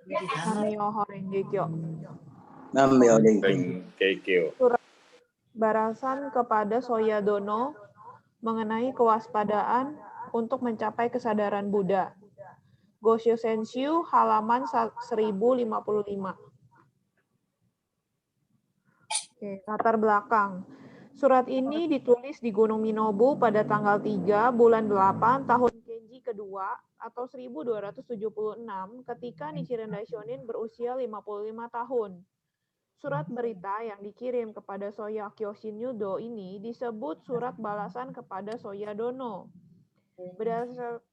Namyoho Renge Kyo. Namyo Kekyo. Surat balasan kepada Soyadono mengenai kewaspadaan untuk mencapai kesadaran Buddha. Gosho Senshu halaman 1055. Oke, latar belakang. Surat ini ditulis di Gunung Minobu pada tanggal 3 bulan 8 tahun Kenji kedua atau 1276 ketika Nichiren Daishonin berusia 55 tahun. Surat berita yang dikirim kepada Soya Kyoshinyudo ini disebut surat balasan kepada Soyadono.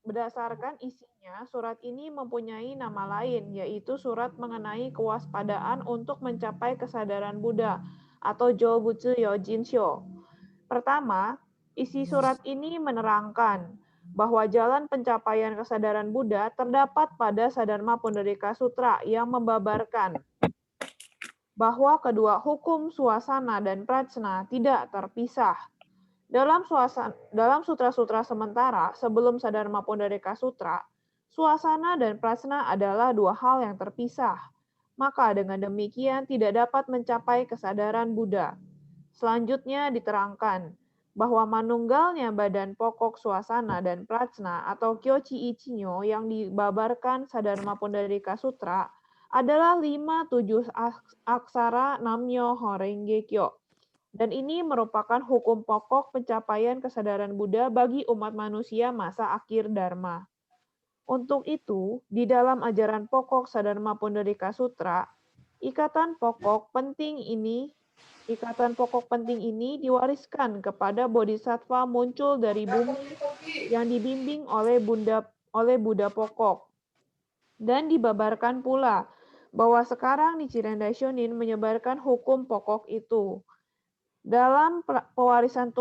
Berdasarkan isinya, surat ini mempunyai nama lain, yaitu surat mengenai kewaspadaan untuk mencapai kesadaran Buddha atau Jobutsu Yojinsho. Pertama, isi surat ini menerangkan bahwa jalan pencapaian kesadaran Buddha terdapat pada Sadharma Pundarika Sutra yang membabarkan bahwa kedua hukum suasana dan prajna tidak terpisah. Dalam sutra-sutra sementara sebelum Sadharma Pundarika Sutra, suasana dan prajna adalah dua hal yang terpisah. Maka dengan demikian tidak dapat mencapai kesadaran Buddha. Selanjutnya diterangkan bahwa manunggalnya badan pokok suasana dan prajna atau Kyochi Ichinyo yang dibabarkan Sadharma Pundarika Sutra adalah 5-7 aksara Namyoho Renge Kyo. Dan ini merupakan hukum pokok pencapaian kesadaran Buddha bagi umat manusia masa akhir Dharma. Untuk itu, di dalam ajaran pokok Sadharma Pundarika Sutra, ikatan pokok penting ini diwariskan kepada bodhisattva muncul dari bumi yang dibimbing oleh Buddha pokok. Dan dibabarkan pula bahwa sekarang Nichiren Daishonin menyebarkan hukum pokok itu. Dalam pewarisan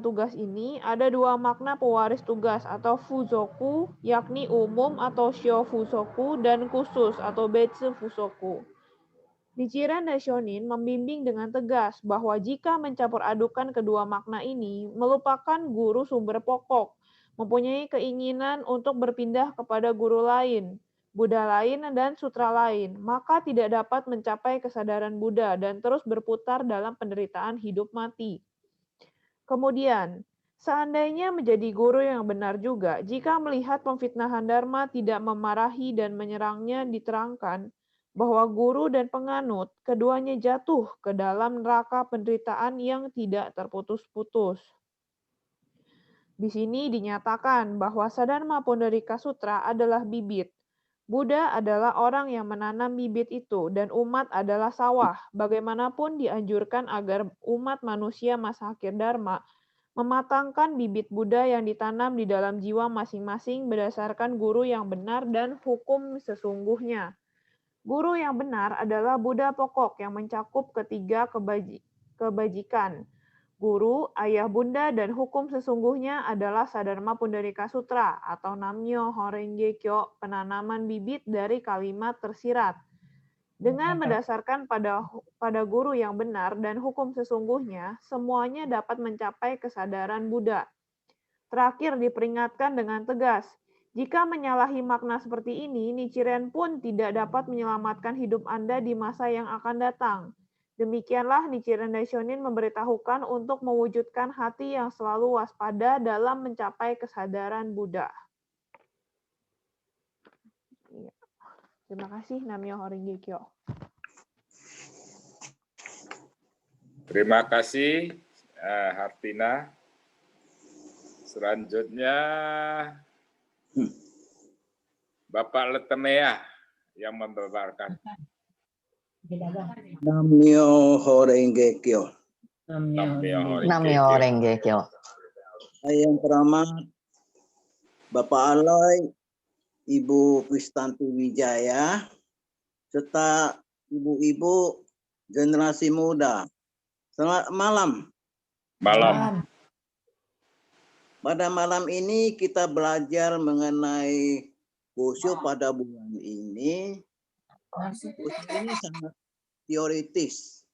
tugas ini ada dua makna pewaris tugas atau fusoku, yakni umum atau shio fusoku dan khusus atau betsu fusoku. Nichiren Daishonin membimbing dengan tegas bahwa jika mencampur adukan kedua makna ini melupakan guru sumber pokok, mempunyai keinginan untuk berpindah kepada guru lain, Buddha lain, dan sutra lain, maka tidak dapat mencapai kesadaran Buddha dan terus berputar dalam penderitaan hidup mati. Kemudian, seandainya menjadi guru yang benar juga, jika melihat pemfitnahan Dharma tidak memarahi dan menyerangnya diterangkan bahwa guru dan penganut keduanya jatuh ke dalam neraka penderitaan yang tidak terputus-putus. Di sini dinyatakan bahwa Sadharma Pundarika Sutra adalah bibit. Buddha adalah orang yang menanam bibit itu dan umat adalah sawah. Bagaimanapun dianjurkan agar umat manusia masa akhir Dharma mematangkan bibit Buddha yang ditanam di dalam jiwa masing-masing berdasarkan guru yang benar dan hukum sesungguhnya. Guru yang benar adalah Buddha pokok yang mencakup ketiga kebajikan. Guru, ayah bunda, dan hukum sesungguhnya adalah Sadharma Pundarika Sutra atau Namyoho Renge Kyo, penanaman bibit dari kalimat tersirat. Dengan mendasarkan pada guru yang benar dan hukum sesungguhnya, semuanya dapat mencapai kesadaran Buddha. Terakhir diperingatkan dengan tegas, jika menyalahi makna seperti ini, Nichiren pun tidak dapat menyelamatkan hidup Anda di masa yang akan datang. Demikianlah Nichiren Daishonin memberitahukan untuk mewujudkan hati yang selalu waspada dalam mencapai kesadaran Buddha. Terima kasih, Namyoho Renge Kyo. Terima kasih, Hartina. Selanjutnya, Bapak Letemea yang membabarkan. Namyoho Renge Kyo. Namyoho Renge Kyo. Yang pertama, Bapak Aloy, Ibu Kristanti Wijaya, serta ibu-ibu generasi muda. Selamat malam. Malam. Pada malam ini kita belajar mengenai Gosho pada bulan ini. Gosho ini sangat teoritis.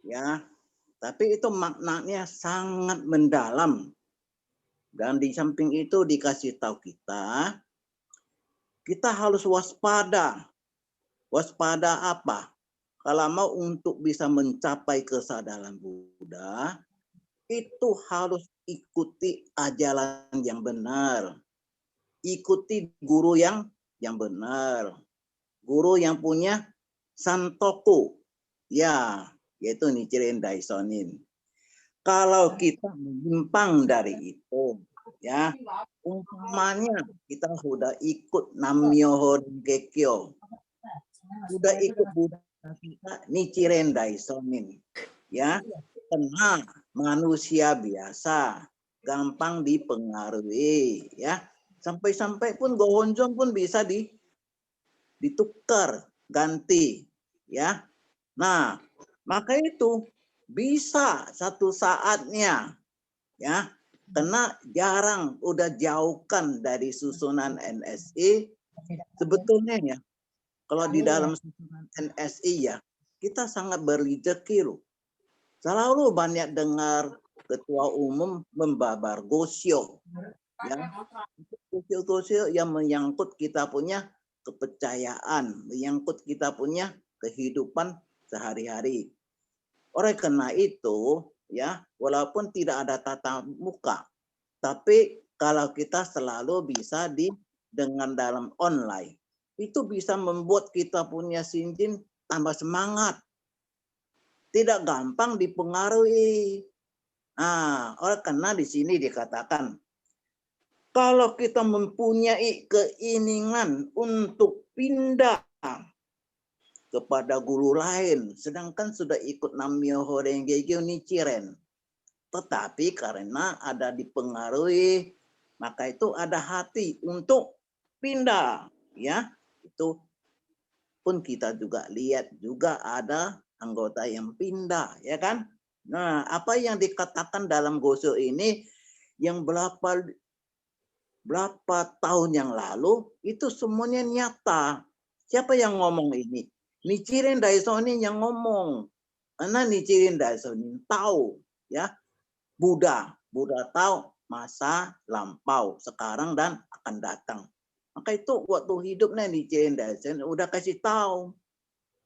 Ya, tapi itu maknanya sangat mendalam. Dan di samping itu dikasih tahu kita kita harus waspada. Waspada apa? Kalau mau untuk bisa mencapai kesadaran Buddha, itu harus ikuti ajaran yang benar. Ikuti guru yang benar. Guru yang punya santoku. Ya, yaitu Nichiren Daishonin. Kalau kita menyimpang dari itu, ya, umpamanya kita sudah ikut Nammyoho Renge Kyo, sudah ikut Buddha kita Nichiren Daishonin, ya, karena manusia biasa gampang dipengaruhi, ya, sampai-sampai pun Gohonjong pun bisa ditukar ganti, ya. Nah, maka itu bisa satu saatnya, ya, karena jarang udah jauhkan dari susunan NSI. Sebetulnya ya, kalau di dalam susunan NSI ya, kita sangat berrezeki loh. Selalu banyak dengar ketua umum membabar gosyo, ya, gosyo yang menyangkut kita punya kepercayaan, menyangkut kita punya kehidupan sehari-hari. Oleh karena itu, ya, walaupun tidak ada tatap muka, tapi kalau kita selalu bisa dengan dalam online, itu bisa membuat kita punya sinjin tambah semangat. Tidak gampang dipengaruhi. Nah, oleh karena di sini dikatakan, kalau kita mempunyai keinginan untuk pindah kepada guru lain, sedangkan sudah ikut Nammyoho Renge Kyo Nichiren, tetapi karena ada dipengaruhi, maka itu ada hati untuk pindah, ya. Itu pun kita juga lihat juga ada anggota yang pindah, ya kan? Nah, apa yang dikatakan dalam Gosho ini yang berapa tahun yang lalu itu semuanya nyata. Siapa yang ngomong ini? Nichiren Daishonin yang ngomong. Karena Nichiren Daishonin tahu, ya, Buddha tahu masa lampau, sekarang dan akan datang. Maka itu waktu hidupnya Nichiren Daishonin udah kasih tahu,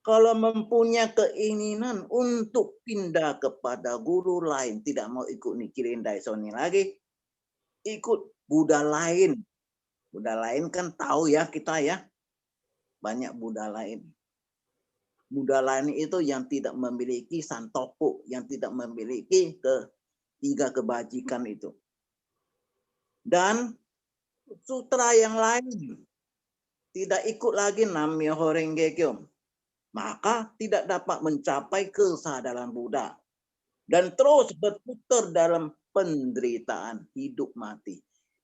kalau mempunyai keinginan untuk pindah kepada guru lain, tidak mau ikut Nichiren Daishonin lagi, ikut Buddha lain. Buddha lain kan tahu ya kita ya, banyak Buddha lain. Buddha lain itu yang tidak memiliki santoku, yang tidak memiliki tiga kebajikan itu. Dan sutra yang lain tidak ikut lagi Nammyoho Renge Kyo, maka tidak dapat mencapai kesadaran Buddha. Dan terus berputar dalam penderitaan hidup mati.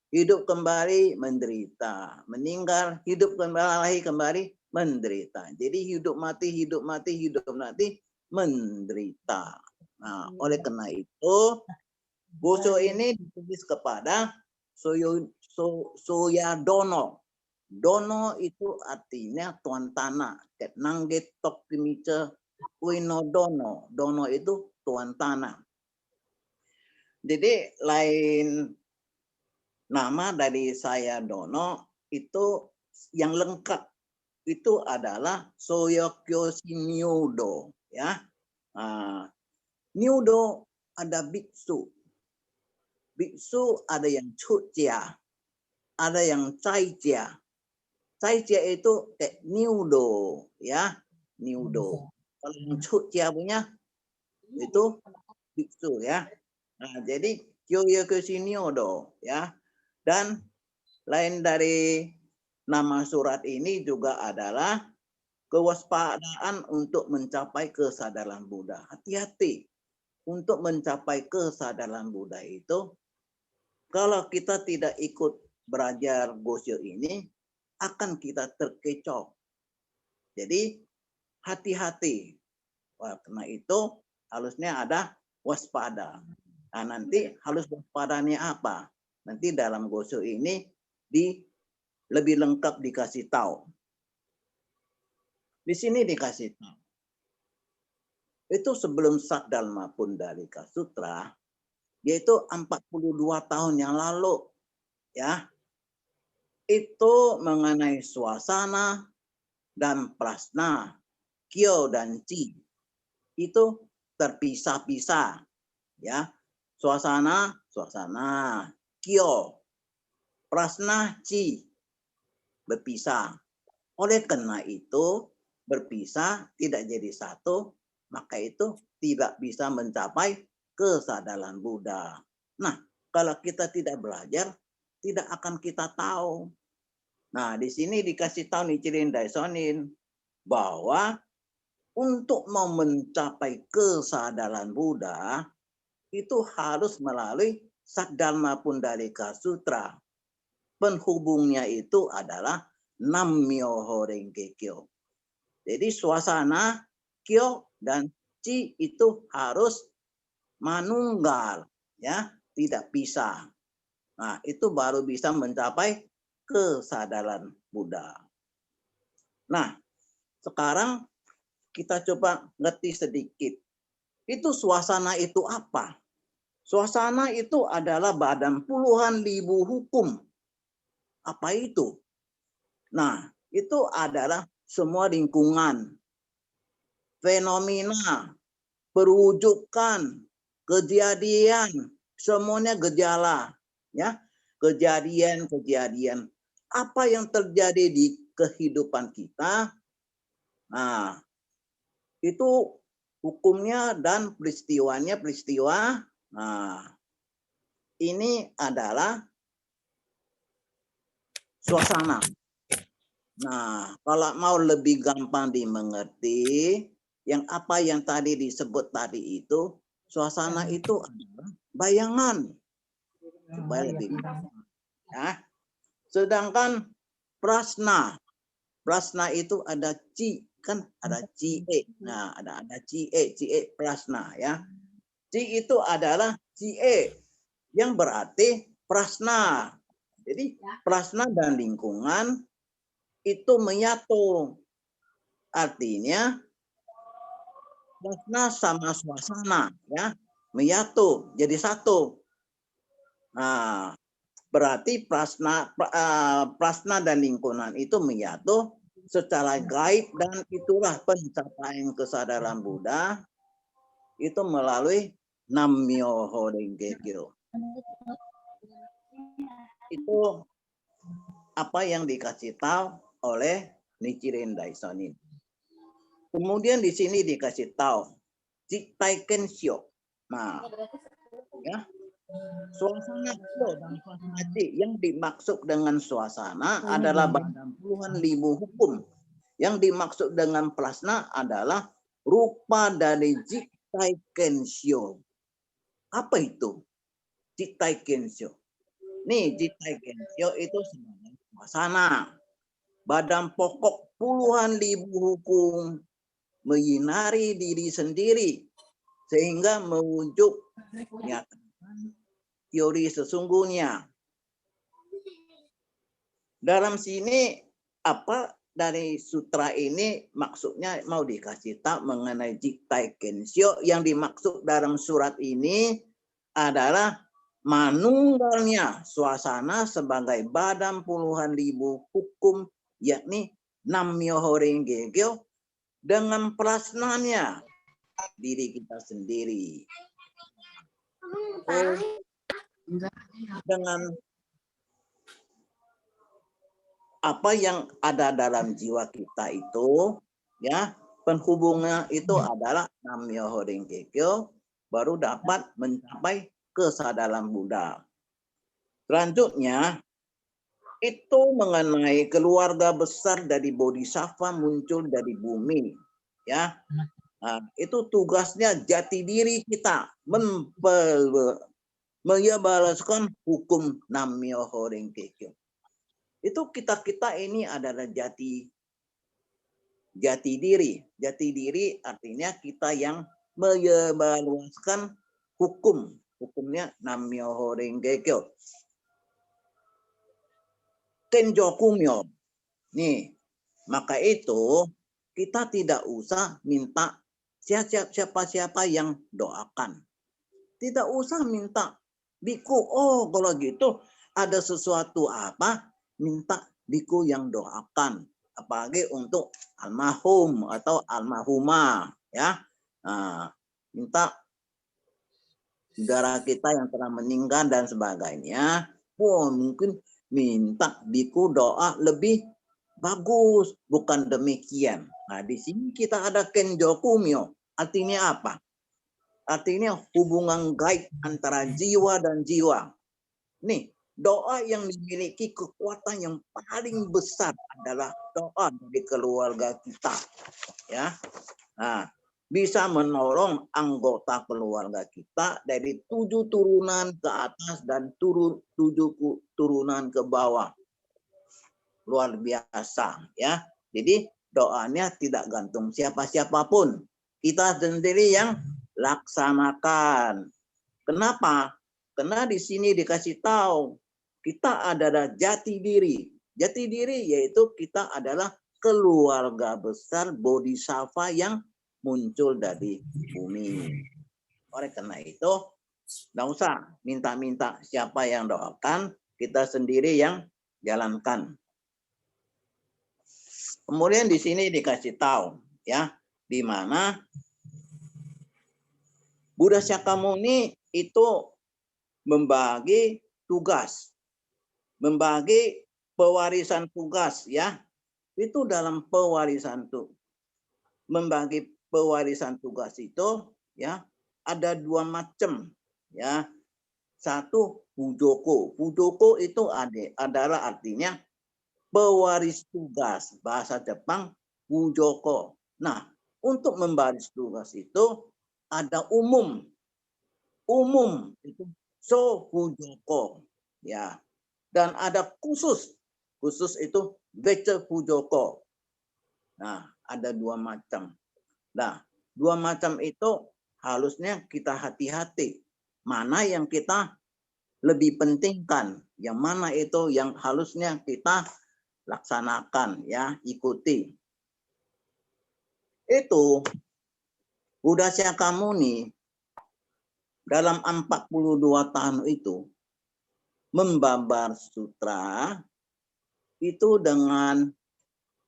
Hidup kembali menderita, meninggal, hidup kembali menderita. Jadi hidup mati menderita. Nah, oleh karena itu Gosho ini ditulis kepada Soyadono. Dono itu artinya tuan tanah. Nangge Tokimice Uino Dono. Dono itu tuan tanah. Jadi lain nama dari saya Dono itu yang lengkap itu adalah Soyokyoshi Nyudo, ya. Nyudo ada biksu. Biksu ada yang Chujia, ada yang Caijia. Caijia itu kayak Nyudo, ya. Nyudo. Kalau yang Chujia punya itu biksu, ya. Nah, jadi Kyoyokoshi Nyudo, ya. Dan lain dari nama surat ini juga adalah kewaspadaan untuk mencapai kesadaran Buddha. Hati-hati untuk mencapai kesadaran Buddha itu, kalau kita tidak ikut belajar Gosho ini, akan kita terkecoh. Jadi hati-hati. Karena itu harusnya ada waspada. Nah, nanti harus waspadanya apa? Nanti dalam Gosho ini lebih lengkap dikasih tahu. Di sini dikasih tahu. Itu sebelum Satdharma Pundalika Sutra, yaitu 42 tahun yang lalu, ya. itu mengenai suasana dan prasna, kyo dan chi. Itu terpisah-pisah, ya. Suasana, kyo, prasna, chi, berpisah. Oleh karena itu, berpisah tidak jadi satu, maka itu tidak bisa mencapai kesadaran Buddha. Nah, kalau kita tidak belajar, tidak akan kita tahu. Nah, di sini dikasih tahu Nichiren Daishonin bahwa untuk mau mencapai kesadaran Buddha, itu harus melalui Saddharma Pundalika Sutra. Penghubungnya itu adalah Nam-myoho Renge Kyo. Jadi suasana, kyo, dan chi itu harus manunggal, ya, tidak pisah. Nah, itu baru bisa mencapai kesadaran Buddha. Nah, sekarang kita coba ngerti sedikit. Itu suasana itu apa? Suasana itu adalah badan puluhan ribu hukum. Apa itu? Nah, itu adalah semua lingkungan, fenomena, perwujudan, kejadian, semuanya gejala, ya, kejadian apa yang terjadi di kehidupan kita. Nah, itu hukumnya dan peristiwa. Nah, ini adalah suasana. Nah, kalau mau lebih gampang dimengerti, yang apa yang tadi disebut tadi itu, suasana itu adalah bayangan. Supaya lebih gampang. Ya. Sedangkan prasna itu ada chi, kan ada chi e. Nah, ada chi e prasna, ya. Chi itu adalah chi e yang berarti prasna. Jadi prasna dan lingkungan itu menyatu. Artinya prasna sama suasana, ya, menyatu jadi satu. Nah, berarti prasna dan lingkungan itu menyatu secara gaib, dan itulah pencapaian kesadaran Buddha itu melalui Nam-myoho Renge Kyo. Itu apa yang dikasih tahu oleh Nichiren Daishonin. Kemudian di sini dikasih tahu Jittai Kensho. Nah, ya, suasana kyo dan suasana chi, yang dimaksud dengan suasana adalah badan puluhan ribu hukum. Yang dimaksud dengan prasna adalah rupa dari Jittai Kensho. Apa itu Jittai Kensho? Nih, Jittai Kensho itu sebagai suasana. Badan pokok puluhan ribu hukum menyinari diri sendiri sehingga mewujud menyatakan teori sesungguhnya. Dalam sini apa dari sutra ini maksudnya mau dikasih tahu mengenai Jittai Kensho. Yang dimaksud dalam surat ini adalah manunggalnya suasana sebagai badan puluhan ribu hukum, yakni Nam-myoho Renge Kyo, dengan prasnanya diri kita sendiri. Dengan apa yang ada dalam jiwa kita itu, ya, penghubungnya itu adalah Nam-myoho Renge Kyo, baru dapat mencapai kesadaran Buddha. Selanjutnya itu mengenai keluarga besar dari bodhisattva muncul dari bumi, ya. Nah, itu tugasnya jati diri kita menyebarluaskan hukum Nam-myoho Renge Kyo. Itu kita ini adalah jati diri. Jati diri artinya kita yang menyebarluaskan hukumnya Nam-myoho Renge Kyo. Kenjokumyo. Nih, maka itu kita tidak usah minta siapa-siapa yang doakan. Tidak usah minta biku. Oh, kalau gitu ada sesuatu apa minta biku yang doakan, apalagi untuk almarhum atau almarhumah, ya. Nah, minta saudara kita yang telah meninggal dan sebagainya, mungkin minta biku doa lebih bagus, bukan demikian. Nah, di sini kita ada kenjokumyo, artinya apa? Artinya hubungan gaib antara jiwa dan jiwa. Nih, doa yang memiliki kekuatan yang paling besar adalah doa dari keluarga kita, ya. Nah, bisa menolong anggota keluarga kita dari 7 turunan ke atas dan 7 turunan ke bawah. Luar biasa, ya. Jadi doanya tidak gantung siapa-siapapun. Kita sendiri yang laksanakan. Kenapa? Karena di sini dikasih tahu kita adalah jati diri. Jati diri yaitu kita adalah keluarga besar bodhisattva yang muncul dari bumi. Oleh karena itu, tidak usah minta-minta siapa yang doakan, kita sendiri yang jalankan. Kemudian di sini dikasih tahu, ya, di mana Buddha Shakyamuni itu membagi tugas, membagi pewarisan tugas, ya. Itu dalam pewarisan tuh, membagi pewarisan tugas itu, ya, ada 2 macam, ya. Satu pujoko. Pujoko itu adalah artinya pewaris tugas, bahasa Jepang pujoko. Nah, untuk membaris tugas itu ada umum itu so pujoko, ya, dan ada khusus itu beca pujoko. Nah, ada 2 macam. Nah, 2 macam itu harusnya kita hati-hati mana yang kita lebih pentingkan, yang mana itu yang harusnya kita laksanakan, ya, ikuti. Itu Buddha Shakyamuni dalam 42 tahun itu membabar sutra itu dengan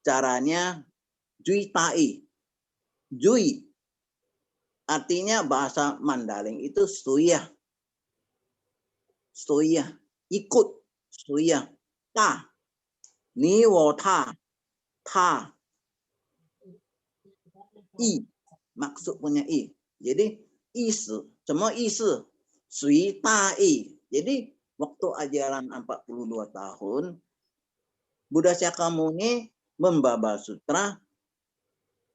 caranya juitai. Jui artinya bahasa Mandarin itu suya. Suya, ikut, suya. Ta, ni wo ta, ta. I, maksud punya i. Jadi isu, semua isu. Sui ta i. Jadi waktu ajaran 42 tahun, Buddha Shakyamuni membabar sutra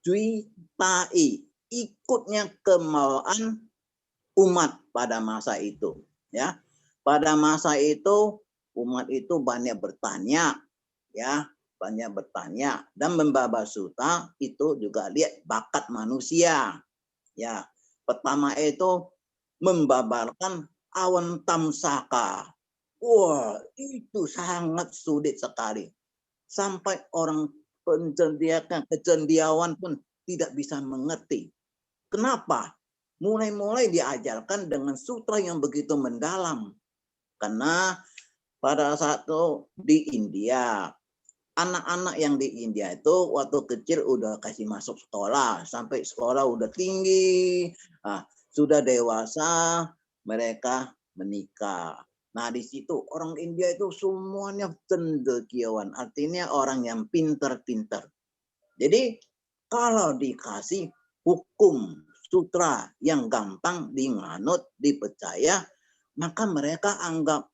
Jui tai, ikutnya kemauan umat pada masa itu, ya. Pada masa itu umat itu banyak bertanya, ya, banyak bertanya, dan membabar sutra itu juga lihat bakat manusia, ya. Pertama itu membabarkan awan tamsaka. Wah, itu sangat sulit sekali. Sampai orang kecendiawan pun tidak bisa mengerti. Kenapa? Mulai-mulai diajarkan dengan sutra yang begitu mendalam. Karena pada saat itu di India, anak-anak yang di India itu waktu kecil udah kasih masuk sekolah, sampai sekolah udah tinggi, sudah dewasa, mereka menikah. Nah, di situ orang India itu semuanya cendekiawan, artinya orang yang pinter-pinter. Jadi kalau dikasih hukum sutra yang gampang dimanut, dipercaya, maka mereka anggap,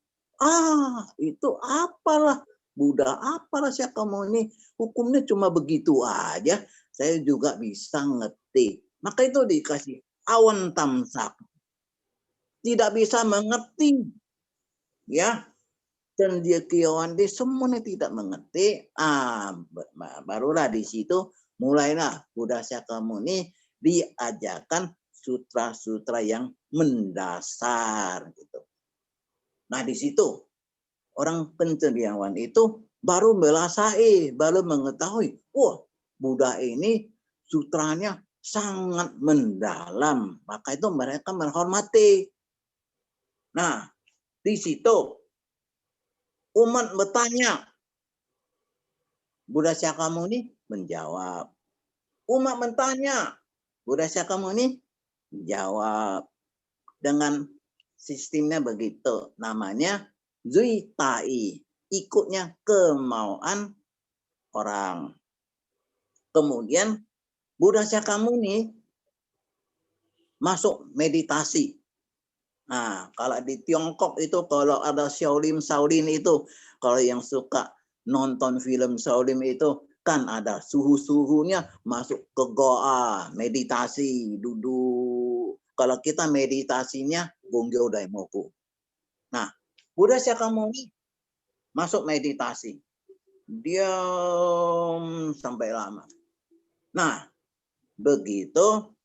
itu apalah, Buddha apalah Shakyamuni, hukumnya cuma begitu aja, saya juga bisa ngerti. Maka itu dikasih awan tamsak. Tidak bisa mengerti, ya, cendekiawan di semuanya tidak mengerti. Barulah di situ mulailah Buddha Shakyamuni diajarkan sutra-sutra yang mendasar gitu. Nah, di situ orang pencendekiawan itu baru baru mengetahui, wah, Buddha ini sutranya sangat mendalam. Maka itu mereka menghormati. Nah, di situ umat bertanya, Buddha Shakyamuni menjawab. Umat bertanya, Buddha Shakyamuni menjawab. Dengan sistemnya begitu, namanya Zui Tai, ikutnya kemauan orang. Kemudian Buddha Shakyamuni masuk meditasi. Nah, kalau di Tiongkok itu kalau ada Shaolin itu, kalau yang suka nonton film Shaolin itu kan ada suhu-suhunya masuk ke goa, meditasi, duduk. Kalau kita meditasinya Bongyo Daimoku. Nah, Buddha Shakyamuni masuk meditasi. Diam sampai lama. Nah, begitu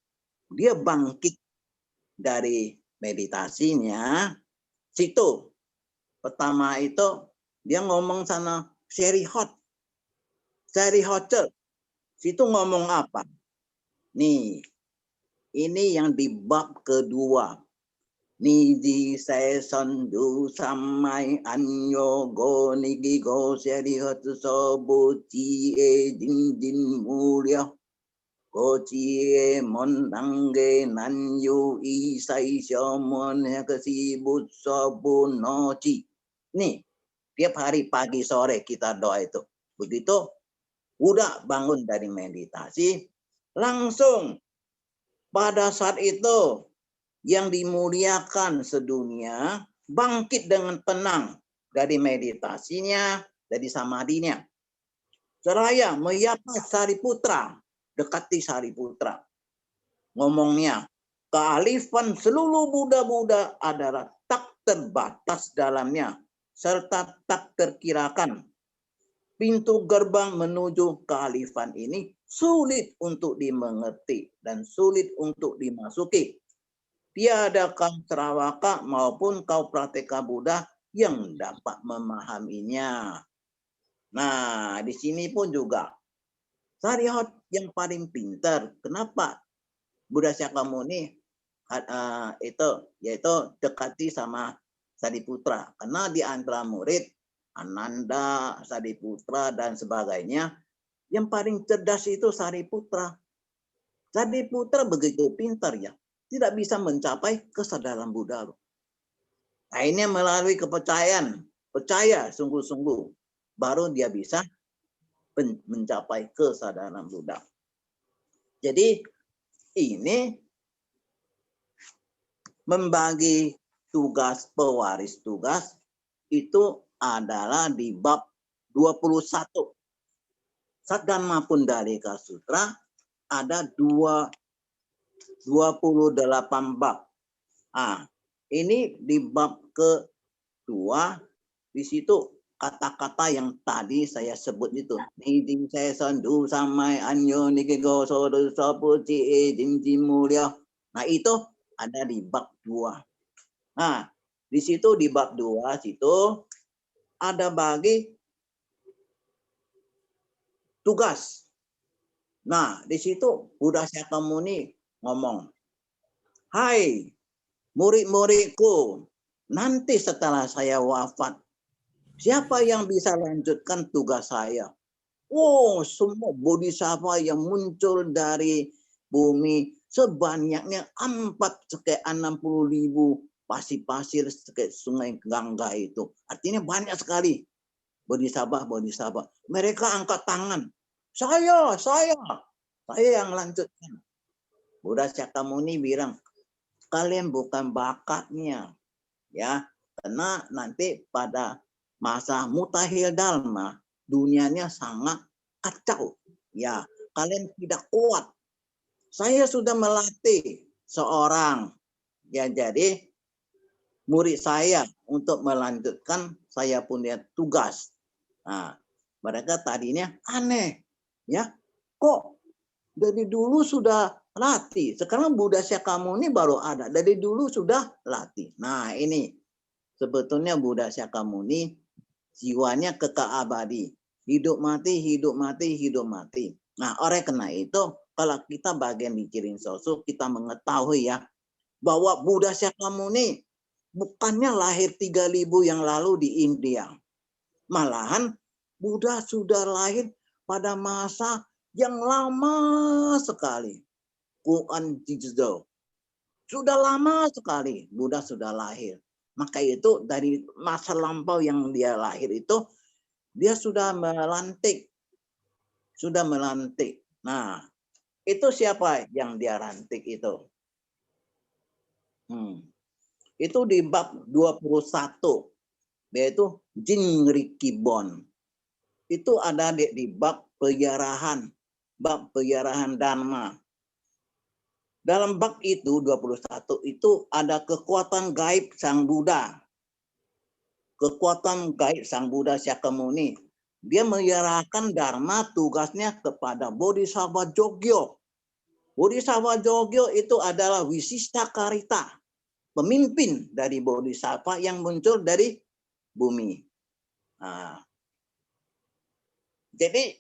dia bangkit dari meditasinya, situ pertama itu dia ngomong sana Sherihote, situ ngomong apa? Nih, ini yang di bab kedua. Niji sesandu samai anyo go nigi go Sherihote sobuchi jin mulia. Kochie monangge nanyu isai syomon kesibut sobun noci. Nih, tiap hari pagi sore kita doa itu. Begitu udah bangun dari meditasi, langsung pada saat itu yang dimuliakan sedunia bangkit dengan tenang dari meditasinya, dari samadinya. Seraya menyapa Sariputra, dekati Sariputra. Ngomongnya, kealifan seluruh Buddha-Buddha adalah tak terbatas dalamnya, serta tak terkirakan. Pintu gerbang menuju kealifan ini sulit untuk dimengerti dan sulit untuk dimasuki. Tiada kau Cerawaka maupun kau Prateka Buddha yang dapat memahaminya. Nah, di sini pun juga Sherihote yang paling pintar. Kenapa Buddha Shakyamuni itu yaitu dekati sama Sariputra? Karena di antara murid Ananda, Sariputra dan sebagainya, yang paling cerdas itu Sariputra. Sariputra begitu pintar ya, tidak bisa mencapai kesadaran Buddha. Akhirnya melalui kepercayaan, percaya sungguh-sungguh, baru dia bisa mencapai kesadaran Buddha. Jadi ini membagi tugas pewaris tugas itu adalah di bab 21. Saddhamma Pundalika Sutra ada 28 bab. Ini di bab kedua, di situ kata-kata yang tadi saya sebut itu. Niding saya sandu samai anyo nikego sodo sopuci jinji mulia. Nah itu ada di bab 2. Nah di situ di bab 2 situ ada bagi tugas. Nah di situ Buddha Shakyamuni ngomong, hai murid-muridku, nanti setelah saya wafat, siapa yang bisa lanjutkan tugas saya? Oh, semua bodhisattva yang muncul dari bumi sebanyaknya 60.000 pasir-pasir seperti sungai Gangga itu. Artinya banyak sekali bodhisattva. Mereka angkat tangan. Saya yang lanjutkan. Buddha Shakyamuni bilang, kalian bukan bakatnya, ya, karena nanti pada masa mutakhir dharma dunianya sangat kacau, ya, kalian tidak kuat. Saya sudah melatih seorang, ya, jadi murid saya untuk melanjutkan saya punya tugas. Nah, mereka tadinya aneh, ya, kok dari dulu sudah latih. Sekarang Buddha Shakyamuni baru ada. Dari dulu sudah latih. Nah ini sebetulnya Buddha Shakyamuni jiwanya kekal abadi. Hidup mati, hidup mati, hidup mati. Nah oleh karena itu kalau kita bagian di Kirin Sosu kita mengetahui ya bahwa Buddha Shakyamuni bukannya lahir 3.000 yang lalu di India. Malahan Buddha sudah lahir pada masa yang lama sekali. Quran Jizdo. Sudah lama sekali Buddha sudah lahir. Maka itu dari masa lampau yang dia lahir itu, dia sudah melantik. Sudah melantik. Nah, itu siapa yang dia rantik itu? Itu di bab 21. Yaitu Jingrikibon. Itu ada di bab peyarahan. Bab peyarahan Dharma. Dalam bab itu 21 itu ada kekuatan gaib Sang Buddha. Kekuatan gaib Sang Buddha Syakyamuni. Dia menyerahkan Dharma tugasnya kepada Bodhisattva Jogyo. Bodhisattva Jogyo itu adalah Wisista Karita. Pemimpin dari Bodhisattva yang muncul dari bumi. Nah, jadi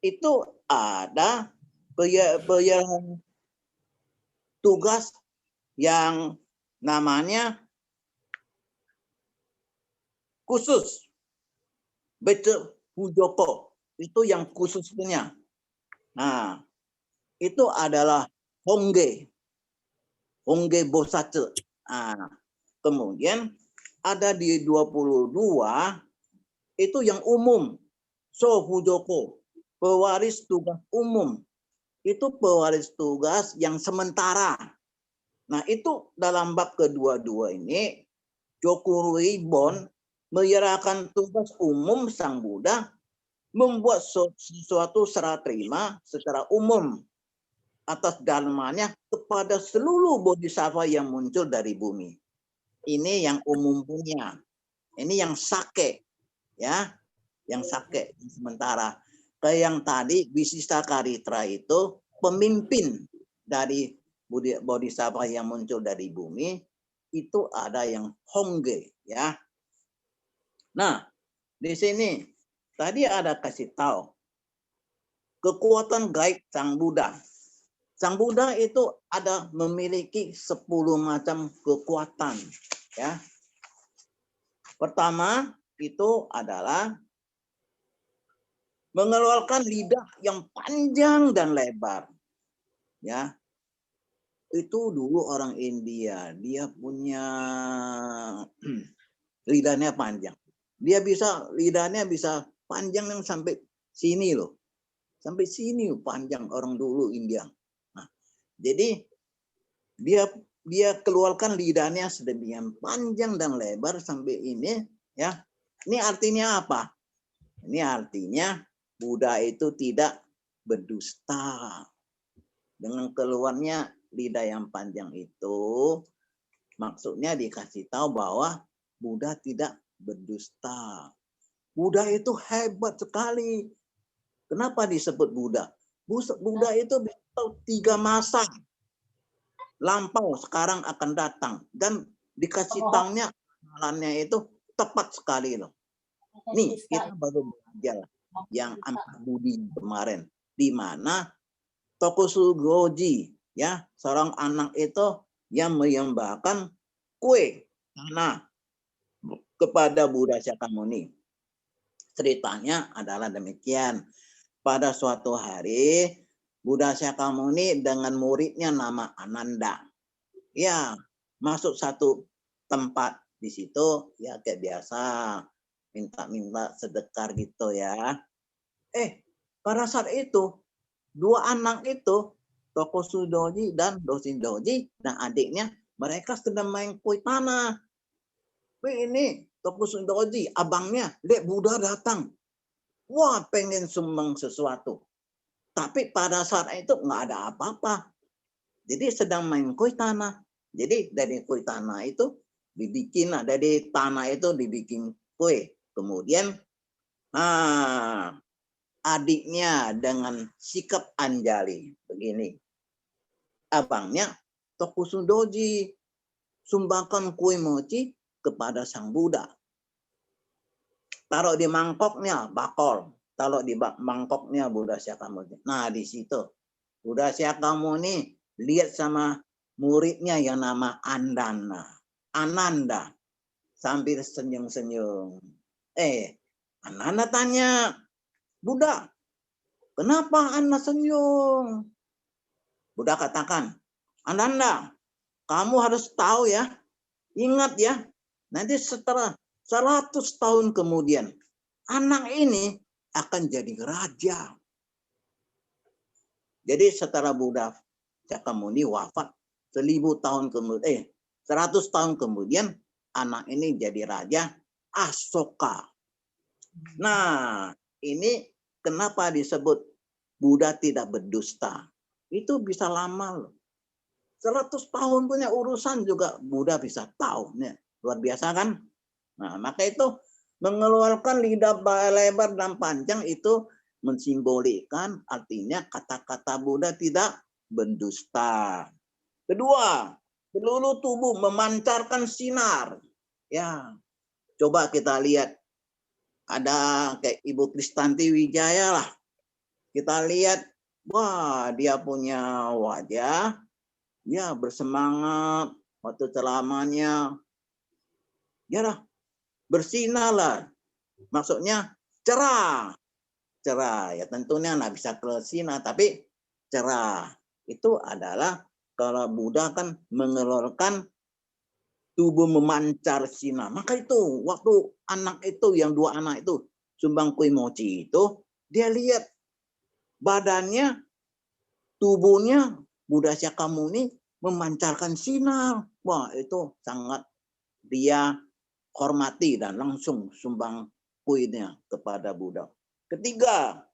itu ada peyarahan tugas yang namanya khusus. Betul Hujoko. Itu yang khusus punya. Nah, itu adalah Hongge. Hongge Bosatsu. Nah, kemudian ada di 22 itu yang umum. So Hujoko. Pewaris tugas umum. Itu pewaris tugas yang sementara. Nah, itu dalam bab kedua-dua ini, Jokurui Bon menyerahkan tugas umum Sang Buddha membuat sesuatu serah terima secara umum atas dharmanya kepada seluruh bodhisattva yang muncul dari bumi. Ini yang umum punya. Ini yang sake, ya, yang sake yang sementara. Kayak yang tadi Wisista Karitra itu pemimpin dari bodhisattva yang muncul dari bumi, itu ada yang Hongge, ya. Nah, di sini tadi ada kasih tahu kekuatan gaib Sang Buddha. Sang Buddha itu ada memiliki 10 macam kekuatan, ya. Pertama itu adalah mengeluarkan lidah yang panjang dan lebar. Ya. Itu dulu orang India, dia punya lidahnya panjang. Lidahnya bisa panjang yang sampai sini loh. Sampai sini panjang orang dulu India. Nah, jadi dia keluarkan lidahnya sedemikian panjang dan lebar sampai ini, ya. Ini artinya apa? Ini artinya Buddha itu tidak berdusta. Dengan keluarnya lidah yang panjang itu, maksudnya dikasih tahu bahwa Buddha tidak berdusta. Buddha itu hebat sekali. Kenapa disebut Buddha? Buddha itu bisa tahu 3 masa. Lampau, sekarang, akan datang. Dan dikasih tahunya amalannya itu tepat sekali loh. Nih, kita baru belajar yang Ampat Budi kemarin, di mana Tokusugoji, ya, seorang anak itu yang menyembahkan kue tanah kepada Buddha Syakyamuni. Ceritanya adalah demikian. Pada suatu hari Buddha Syakyamuni dengan muridnya nama Ananda, ya, masuk satu tempat di situ, ya, kayak biasa minta sedekah gitu, ya. Pada saat itu 2 anak itu, Tokusudoji dan Doshindoji dan adiknya, mereka sedang main kue tanah. Ini Tokusudoji, abangnya, lihat Buddha datang. Wah, pengen sumbang sesuatu. Tapi pada saat itu nggak ada apa-apa. Jadi sedang main kue tanah. Jadi dari kue tanah itu dibikin, dari tanah itu dibikin kue. Kemudian adiknya dengan sikap anjali begini. Abangnya Tokusudoji sumbangkan kue mochi kepada Sang Buddha. Taruh di mangkoknya bakol, taruh di mangkoknya Buddha Syakyamuni. Nah, di situ Buddha Syakyamuni lihat sama muridnya yang nama Ananda sambil senyum-senyum. Ananda tanya, Buddha, Kenapa Anda senyum? Buddha katakan, Ananda, kamu harus tahu ya, ingat ya, nanti setelah 100 tahun kemudian, anak ini akan jadi raja. Jadi setelah Buddha Sakyamuni wafat 100 tahun kemudian, anak ini jadi raja Asoka. Nah, ini kenapa disebut Buddha tidak berdusta? Itu bisa lama loh. 100 tahun punya urusan juga Buddha bisa tahu. Nih, luar biasa kan? Nah, maka itu mengeluarkan lidah lebar dan panjang itu mensimbolkan artinya kata-kata Buddha tidak berdusta. Kedua, seluruh tubuh memancarkan sinar. Ya, coba kita lihat. Ada kayak Ibu Kristanti Wijaya lah. Kita lihat, wah dia punya wajah, ya bersemangat waktu ceramahnya. Ya lah, bersinar lah. Maksudnya cerah. Cerah, ya tentunya nggak bisa kelesinar, tapi cerah. Itu adalah kalau Buddha kan mengeluarkan tubuh memancar sinar. Maka itu waktu anak itu yang 2 anak itu sumbang kue mochi itu dia lihat badannya, tubuhnya Buddha Sakyamuni memancarkan sinar. Wah itu sangat dia hormati dan langsung sumbang kuenya kepada Buddha. Ketiga,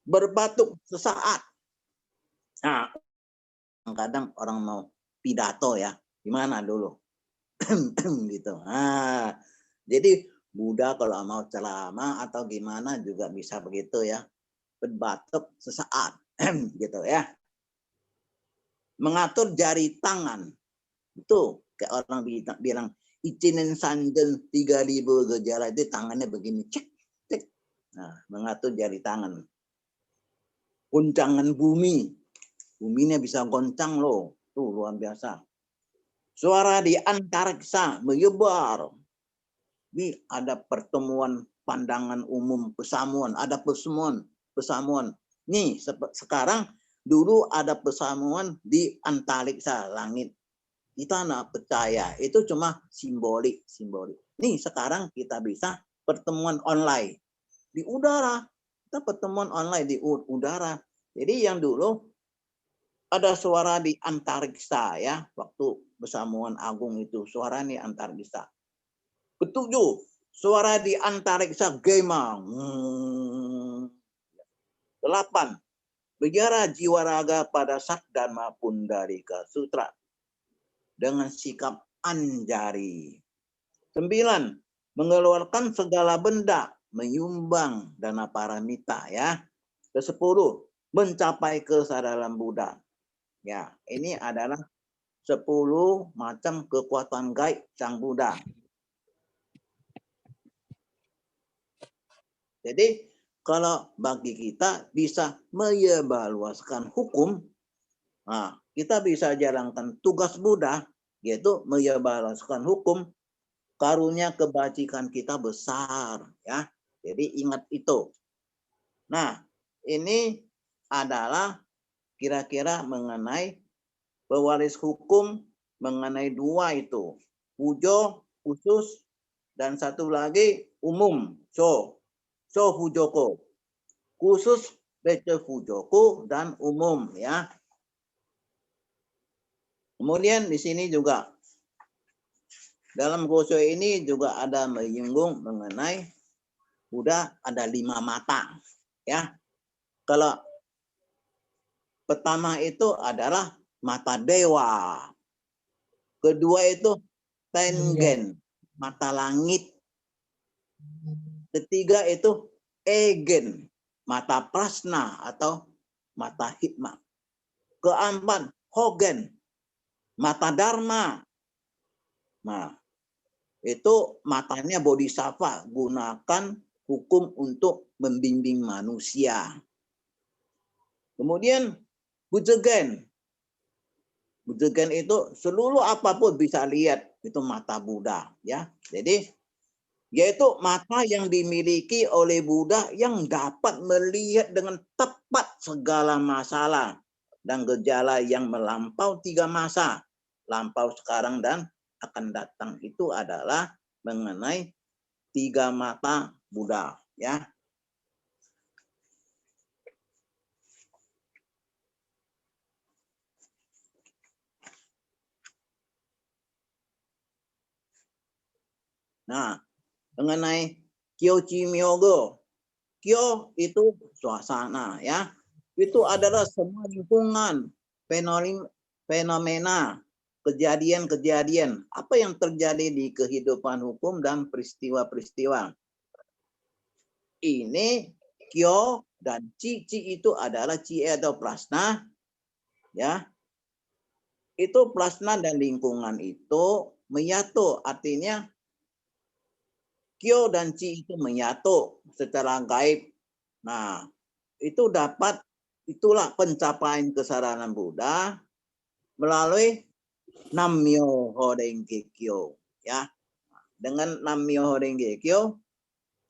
berbatuk sesaat. Nah, kadang orang mau pidato ya, gimana dulu? Gitu. Nah, jadi Buddha kalau mau ceramah atau gimana juga bisa begitu ya. Berbatuk sesaat. Gitu ya. Mengatur jari tangan. Itu kayak orang bilang Ichinen Sanjen 3000 gejala itu tangannya begini. Cek, cek. Nah, mengatur jari tangan. Guncangan bumi. Buminya bisa goncang loh. Tuh luar biasa. Suara di antariksa menyebar. Ini ada pertemuan pandangan umum, pesamuan, ada pesamuan. Nih sekarang dulu ada pesamuan di antariksa langit. Kita nggak percaya, itu cuma simbolik. Nih sekarang kita bisa pertemuan online di udara. Kita pertemuan online di udara. Jadi yang dulu ada suara di antariksa ya, waktu pesamuan agung itu suara di antariksa. Ketujuh, suara di antariksa Gema. 8, bicara jiwa raga pada Sakdharma Pundarika Sutra dengan sikap anjari. 9, mengeluarkan segala benda, menyumbang dana paramita ya. Ke-10, mencapai kesadaran Buddha. Ya, ini adalah 10 macam kekuatan gaib Sang Buddha. Jadi kalau bagi kita bisa mengevaluasikan hukum, nah, kita bisa jalankan tugas Buddha, yaitu mengevaluasikan hukum, karunia kebajikan kita besar. Ya, jadi ingat itu. Nah, ini adalah kira-kira mengenai pewaris hukum, mengenai 2 itu. Pujo, khusus, dan satu lagi umum, So Fujoko. Khusus Beche Fujoko dan umum ya. Kemudian di sini juga dalam Gosho ini juga ada menyinggung mengenai Buddha ada 5 mata ya. Kalau pertama itu adalah mata dewa. Kedua itu tengen, mata langit. Ketiga itu egen, mata prasna atau mata hikmah. Keempat, hogen, mata dharma. Nah, itu matanya bodhisattva, gunakan hukum untuk membimbing manusia. Kemudian bujegen. Bujegen itu seluruh apapun bisa lihat, itu mata Buddha ya. Jadi yaitu mata yang dimiliki oleh Buddha yang dapat melihat dengan tepat segala masalah dan gejala yang melampau 3 masa, lampau, sekarang, dan akan datang. Itu adalah mengenai 3 mata Buddha, ya. Nah, mengenai Kyochi Myogo. Kyo itu suasana, ya. Itu adalah semua lingkungan, fenomena, kejadian-kejadian, apa yang terjadi di kehidupan hukum dan peristiwa-peristiwa. Ini Kyo dan Chi. Chi itu adalah Chi atau plasna, ya. Itu plasna dan lingkungan itu menyatu, artinya Kyo dan Chi itu menyatu secara gaib. Nah, itu dapat, itulah pencapaian kesadaran Buddha melalui Nam-myoho Renge Kyo, ya. Dengan Nam-myoho Renge Kyo,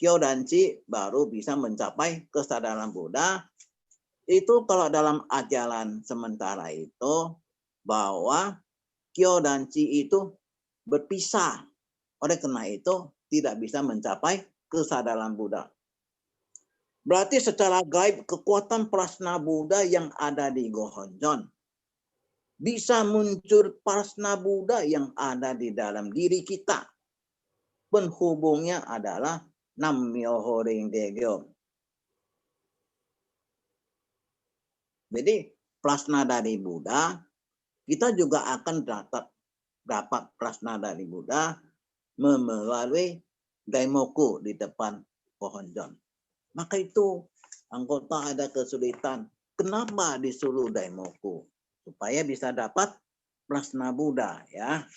Kyo dan Chi baru bisa mencapai kesadaran Buddha. Itu kalau dalam ajaran sementara itu bahwa Kyo dan Chi itu berpisah. Oleh karena itu tidak bisa mencapai kesadaran Buddha. Berarti secara gaib kekuatan prasna Buddha yang ada di Gohonjon bisa muncul prasna Buddha yang ada di dalam diri kita. Penghubungnya adalah Nam-myoho Renge Kyo. Jadi prasna dari Buddha, kita juga akan dapat prasna dari Buddha melalui daimoku di depan Gohonjon. Maka itu anggota ada kesulitan. Kenapa disuruh daimoku? Supaya bisa dapat prasna Buddha, ya.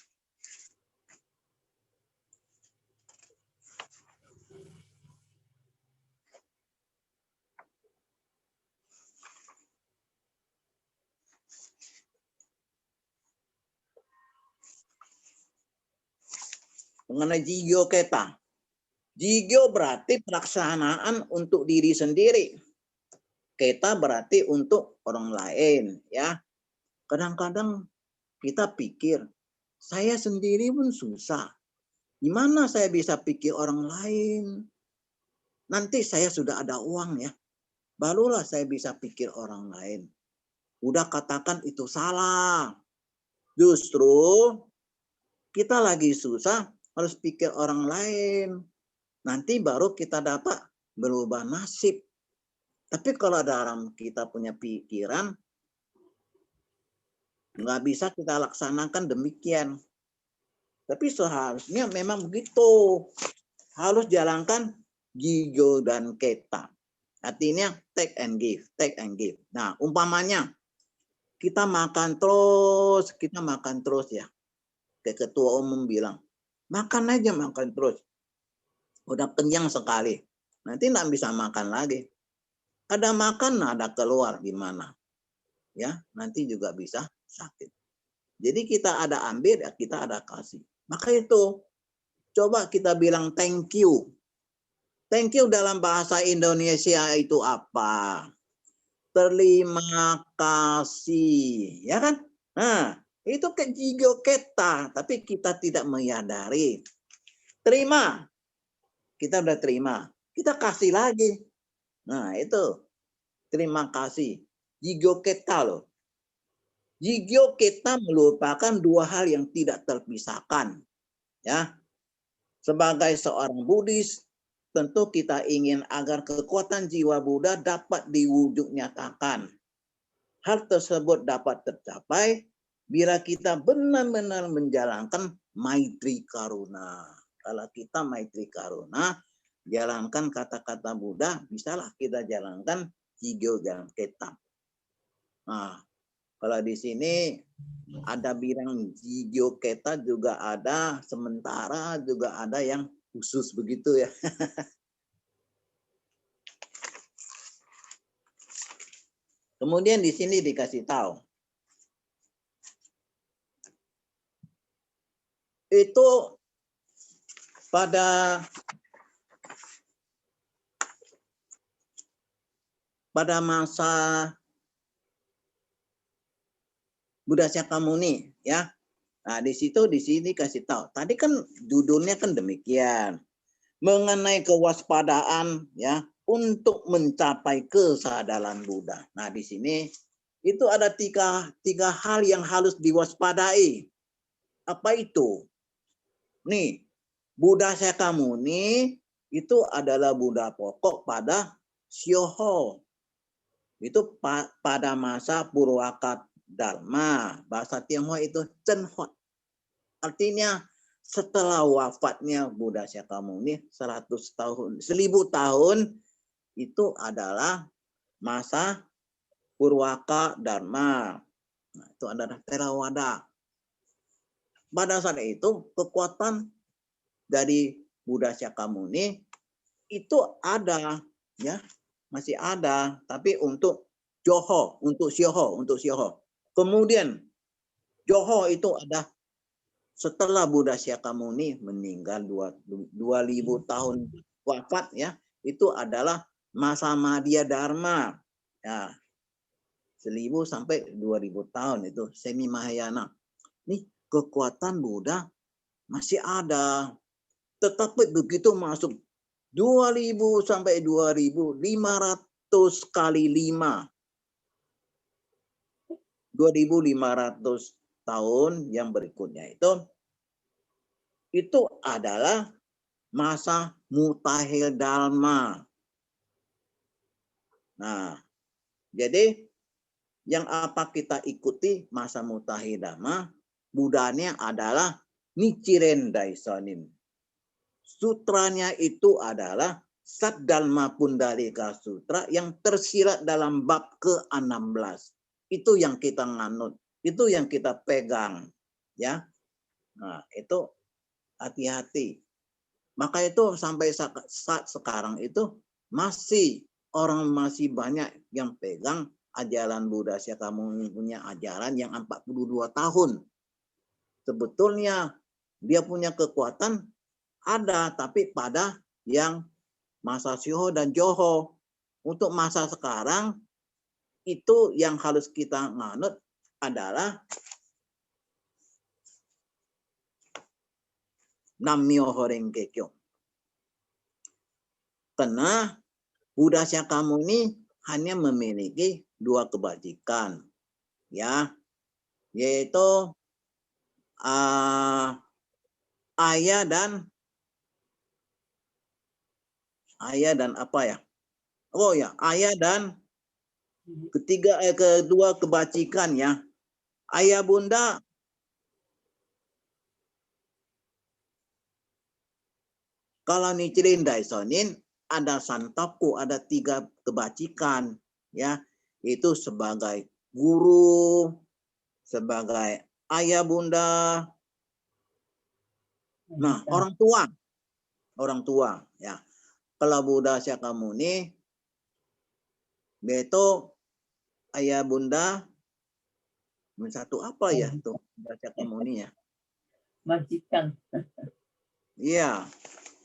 Mengenai Jigyo Keta. Jigyo berarti pelaksanaan untuk diri sendiri. Keta berarti untuk orang lain, ya. Kadang-kadang kita pikir, saya sendiri pun susah. Gimana saya bisa pikir orang lain? Nanti saya sudah ada uang, ya. Barulah saya bisa pikir orang lain. Udah katakan itu salah. Justru kita lagi susah harus pikir orang lain. Nanti baru kita dapat berubah nasib. Tapi kalau dalam kita punya pikiran, nggak bisa kita laksanakan demikian. Tapi seharusnya memang begitu. Harus jalankan Jigyo dan Keta. Artinya take and give, take and give. Nah, umpamanya kita makan terus ya. Kayak ketua umum bilang, makan aja makan terus. Udah kenyang sekali. Nanti nggak bisa makan lagi. Ada makan, ada keluar gimana? Ya, nanti juga bisa sakit. Jadi kita ada ambil, kita ada kasih. Maka itu, coba kita bilang thank you. Thank you dalam bahasa Indonesia itu apa? Terima kasih, ya kan? Nah, itu ke Jigyo Keta, tapi kita tidak menyadari. Terima, kita udah terima, kita kasih lagi. Nah, itu terima kasih. Jigyo Keta loh. Jigyo Keta merupakan 2 hal yang tidak terpisahkan. Ya. Sebagai seorang Buddhis, tentu kita ingin agar kekuatan jiwa Buddha dapat diwujud nyatakan. Hal tersebut dapat tercapai bila kita benar-benar menjalankan Maitri Karuna. Kalau kita Maitri Karuna, jalankan kata-kata Buddha, bisalah kita jalankan Jigyo dan Keta. Nah, kalau di sini ada bilang Jigyo Keta juga ada, sementara juga ada yang khusus begitu ya. Kemudian di sini dikasih tahu. Itu pada pada masa Buddha Shakyamuni, ya. Nah, di sini kasih tahu. Tadi kan judulnya kan demikian. Mengenai kewaspadaan, ya, untuk mencapai kesadaran Buddha. Nah, di sini itu ada tiga hal yang harus diwaspadai. Apa itu? Nih, Buddha Shakyamuni itu adalah Buddha pokok pada Syoho. Itu pada masa Purwaka Dharma. Bahasa Tionghoa itu Cenhot. Artinya setelah wafatnya Buddha Shakyamuni 100 tahun, 1000 tahun itu adalah masa Purwaka Dharma. Nah, itu adalah Theravada. Pada saat itu kekuatan dari Buddha Shakyamuni itu ada, ya, masih ada, tapi untuk Joho, untuk Syoho. Kemudian Joho itu ada setelah Buddha Shakyamuni meninggal 2000 tahun wafat, ya, itu adalah masa Madhya Dharma, ya, 1000 sampai 2000 tahun itu semi Mahayana. Nih kekuatan Buddha masih ada, tetapi begitu masuk 2000 sampai 2500 kali 5, 2500 tahun yang berikutnya itu adalah masa Mutakhir Dharma. Nah, jadi yang apa kita ikuti masa Mutakhir Dharma, Budanya adalah Nichiren Daisonin. Sutranya itu adalah Saddharma Pundalika Sutra yang tersirat dalam bab ke-16. Itu yang kita nganut, itu yang kita pegang, ya. Nah, itu hati-hati. Maka itu sampai saat sekarang itu orang masih banyak yang pegang ajaran Buddha Shakyamuni, punya ajaran yang 42 tahun. Sebetulnya dia punya kekuatan ada, tapi pada yang masa Syoho dan Joho. Untuk masa sekarang itu yang harus kita nganut adalah Nam-myoho Renge Kyo. Karena Buddha Shakyamuni hanya memiliki 2 kebajikan, ya, yaitu ayah dan apa ya? Oh ya, ayah dan kedua kebajikan, ya. Ayah bunda kalau Nichiren Daisonin ada santoku, ada 3 kebajikan, ya. Itu sebagai guru, sebagai ayah bunda. Nah, orang tua, ya. Kalau Buddha Shakyamuni itu ayah bunda satu apa ya tuh Buddha Shakyamuni, ya? Majikan. Iya.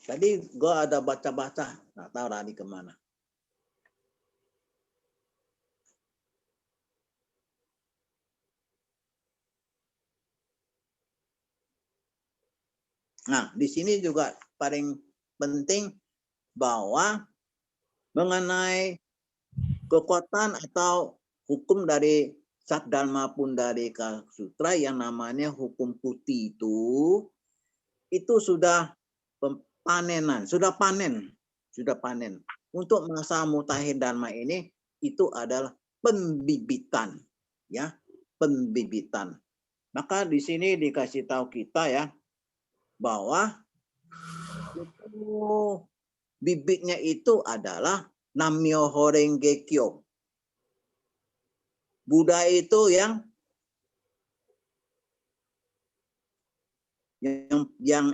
Tadi gua ada baca-baca, nggak tahu Rani kemana. Nah, di sini juga paling penting bahwa mengenai kekuatan atau hukum dari Saddharma Pundalika Sutra yang namanya hukum putih itu sudah panenan, sudah panen. Untuk masa Mutakhir Dharma ini itu adalah pembibitan, ya, pembibitan. Maka di sini dikasih tahu kita, ya, bahwa itu bibitnya itu adalah Nam-myoho Renge Kyo. Buddha itu yang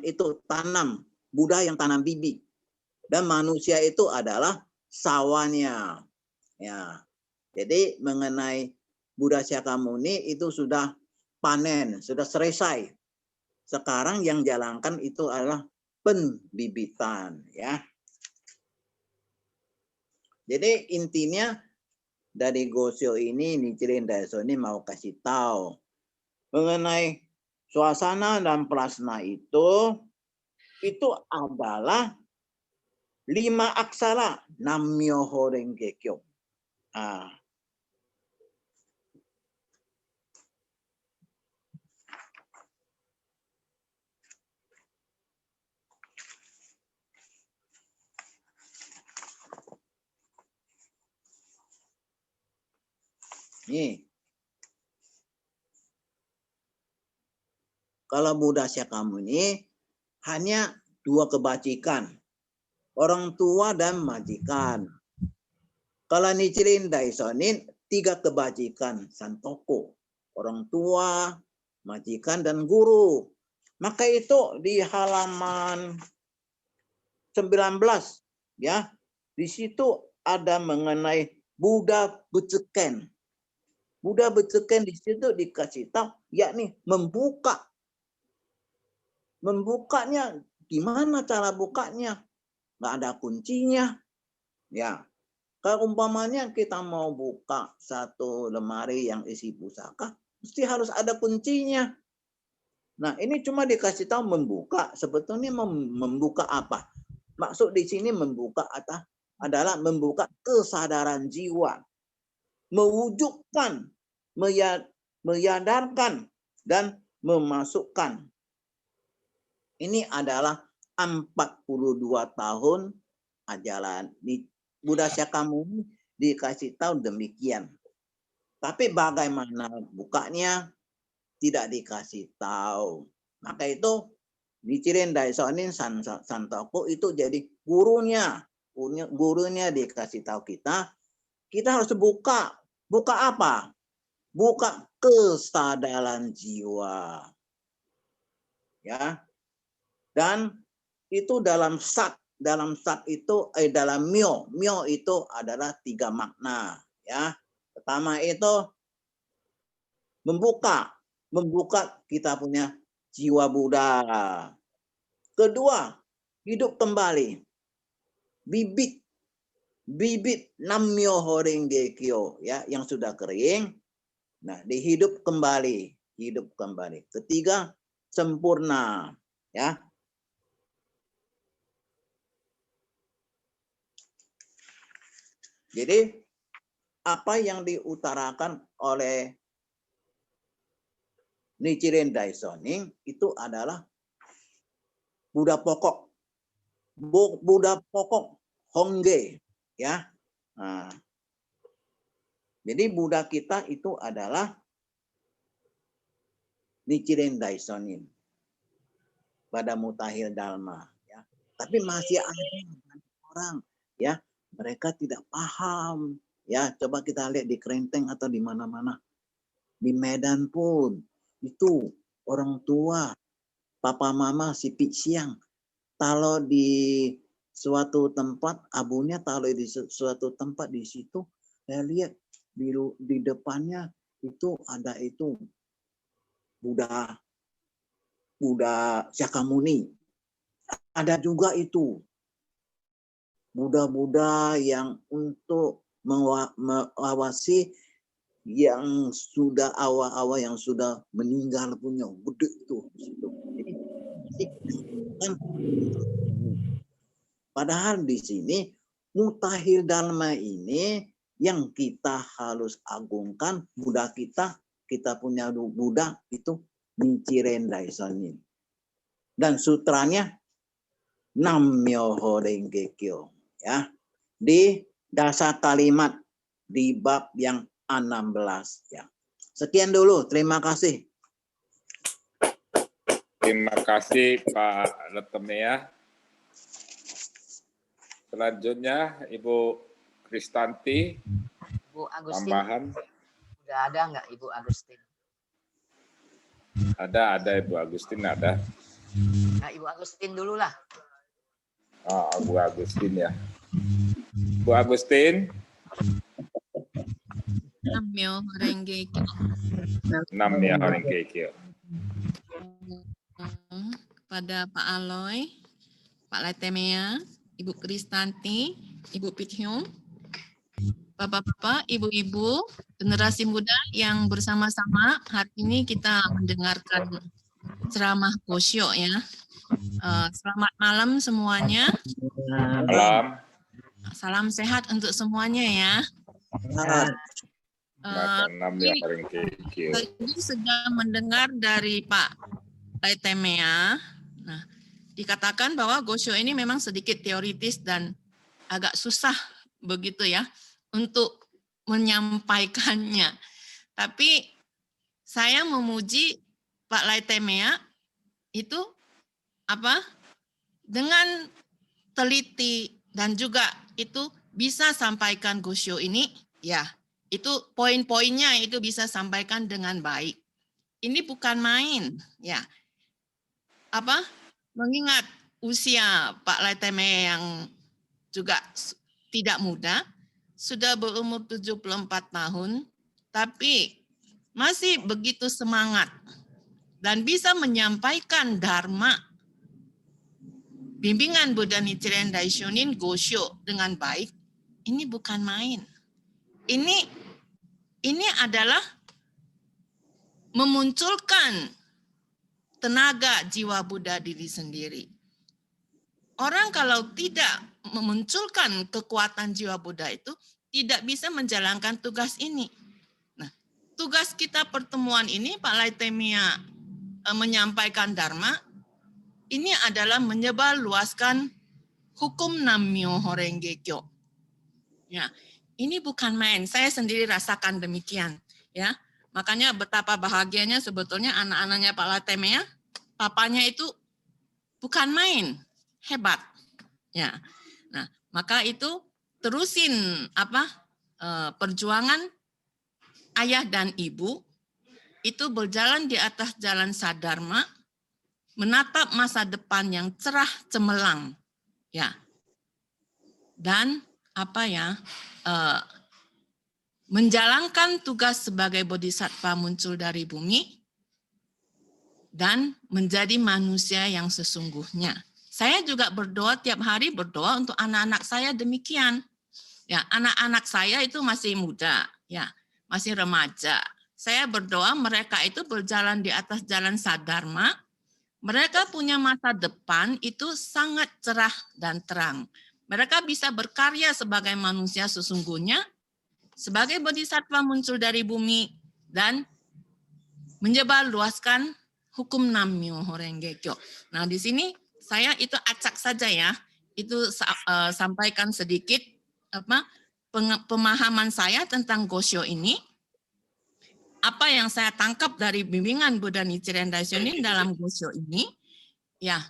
itu tanam, Buddha yang tanam bibit, dan manusia itu adalah sawahnya, ya. Jadi mengenai Buddha Shakyamuni itu sudah panen, sudah selesai. Sekarang yang jalankan itu adalah pembibitan, ya. Jadi intinya dari Gosio ini Nichiren Daishonin mau kasih tahu mengenai suasana dan prasna itu adalah 5 aksara Nam-myoho Renge Kyo. Nih, kalau Buddha Shakyamuni hanya 2 kebajikan, orang tua dan majikan. Kalau Nichiren Daishonin 3 kebajikan, santoko, orang tua, majikan dan guru. Maka itu di halaman 19 ya. Di situ ada mengenai Buddha Buceken. Buddha Buceken di situ dikasih tahu yakni membuka. Membukanya gimana cara bukanya? Nggak ada kuncinya. Ya. Kalau umpamanya kita mau buka satu lemari yang isi pusaka, mesti harus ada kuncinya. Nah, ini cuma dikasih tahu membuka. Sebetulnya membuka apa? Maksud di sini membuka adalah membuka kesadaran jiwa. Mewujudkan, menyadarkan, dan memasukkan. Ini adalah 42 tahun ajaran. Buddha Shakyamuni dikasih tahu demikian. Tapi bagaimana bukanya tidak dikasih tahu. Maka itu Nichiren Daishonin Santoko itu jadi gurunya. Gurunya dikasih tahu kita harus buka. Buka apa? Buka kesadaran jiwa. Ya. Dan itu dalam sat itu dalam myo itu adalah 3 makna ya. Pertama itu membuka kita punya jiwa Buddha. Kedua, hidup kembali. Bibit Nam-myoho Renge Kyo ya yang sudah kering. Nah, dihidup kembali. Ketiga, sempurna ya. Jadi apa yang diutarakan oleh Nichiren Daishonin itu adalah Buddha pokok. Buddha pokok Hongge ya. Nah, jadi Buddha kita itu adalah Nichiren Daishonin pada Mutakhir Dharma ya. Tapi masih ada orang ya, mereka tidak paham ya. Coba kita lihat di Krenteng atau di mana-mana. Di Medan pun itu orang tua, papa mama si Pik Siang taruh di suatu tempat, abunya taruh di suatu tempat di situ. Saya lihat di depannya itu ada itu Buddha Shakyamuni. Ada juga itu Buddha yang untuk mengawasi yang sudah awal-awal yang sudah meninggal punya gede itu. Jadi, padahal di sini Mutakhir Dharma ini yang kita harus agungkan. Buddha kita punya Buddha itu Nichiren Daishonin. Dan sutranya Nam-myoho Renge Kyo ya. Di dasar kalimat di bab yang 16 ya. Sekian dulu, terima kasih. Terima kasih Pak Letemea. Selanjutnya Ibu Kristanti. Ibu Agustin. Tambahan. Udah ada nggak Ibu Agustin? Ada Ibu Agustin ada. Nah, Ibu Agustin dulu lah. Oh, Bu Agustin ya. Bu Agustin. Nam-myoho Renge Kyo. Nam-myoho Renge Kyo. Pada Pak Aloy, Pak Letemea, Ibu Kristanti, Ibu Pithyung, Bapak-bapak, ibu-ibu, generasi muda yang bersama-sama hari ini kita mendengarkan ceramah Gosyo ya. Selamat malam semuanya. Malam. Salam sehat untuk semuanya ya. Enam ya paling kecil. Tadi sudah mendengar dari Pak Laitemea. Nah, dikatakan bahwa Gosyo ini memang sedikit teoritis dan agak susah begitu ya untuk menyampaikannya. Tapi saya memuji Pak Laitemea itu dengan teliti dan juga itu bisa sampaikan Gosyo ini ya. Itu poin-poinnya itu bisa sampaikan dengan baik. Ini bukan main ya. Mengingat usia Pak Laitemea yang juga tidak muda, sudah berumur 74 tahun, tapi masih begitu semangat dan bisa menyampaikan dharma bimbingan Buddha Nichiren Daishonin Gosyo dengan baik. Ini bukan main. Ini adalah memunculkan tenaga jiwa Buddha diri sendiri. Orang kalau tidak memunculkan kekuatan jiwa Buddha itu tidak bisa menjalankan tugas ini. Nah, tugas kita pertemuan ini Pak Laitemea menyampaikan dharma, ini adalah menyebarluaskan hukum Nammyoho Renge Kyo. Ya, ini bukan main. Saya sendiri rasakan demikian. Ya, makanya betapa bahagianya sebetulnya anak-anaknya Pak Laitemea, papanya itu bukan main. Hebat, ya. Nah, maka itu terusin perjuangan ayah dan ibu itu berjalan di atas jalan sadharma, menatap masa depan yang cerah cemerlang, ya. Dan menjalankan tugas sebagai bodhisattva muncul dari bumi dan menjadi manusia yang sesungguhnya. Saya juga berdoa tiap hari berdoa untuk anak-anak saya demikian. Ya, anak-anak saya itu masih muda, ya, masih remaja. Saya berdoa mereka itu berjalan di atas jalan sadharma. Mereka punya masa depan itu sangat cerah dan terang. Mereka bisa berkarya sebagai manusia sesungguhnya, sebagai bodhisattva muncul dari bumi dan menyebarluaskan hukum Nammyoho Renge Kyo. Nah, di sini saya itu acak saja ya, itu sampaikan sedikit pemahaman saya tentang Gosyo ini, apa yang saya tangkap dari bimbingan Buddha Nichiren Daishonin dalam Gosyo ini, ya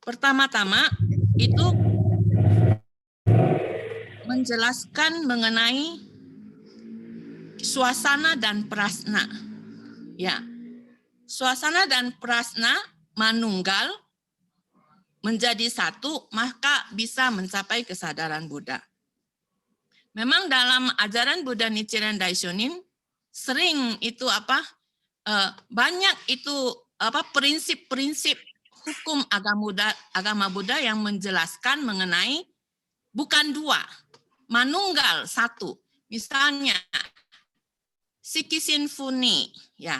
pertama-tama itu menjelaskan mengenai suasana dan prasna, ya. Suasana dan prasna manunggal menjadi satu, maka bisa mencapai kesadaran Buddha. Memang dalam ajaran Buddha Nichiren Daishonin sering itu banyak itu prinsip-prinsip hukum agama Buddha yang menjelaskan mengenai bukan dua, manunggal satu. Misalnya Sikisin Funi, ya.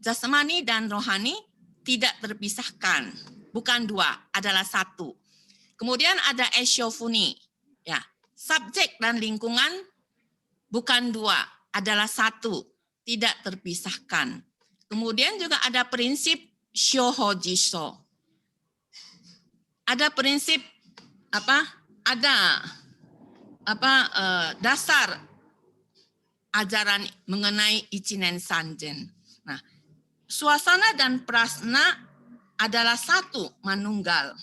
Jasmani dan rohani tidak terpisahkan, bukan dua, adalah satu. Kemudian ada Eshofuni, ya, subjek dan lingkungan bukan dua, adalah satu, tidak terpisahkan. Kemudian juga ada prinsip Shohojiso. Ada prinsip dasar ajaran mengenai Ichinen Sanjen. Nah, suasana dan prasna adalah satu, manunggal.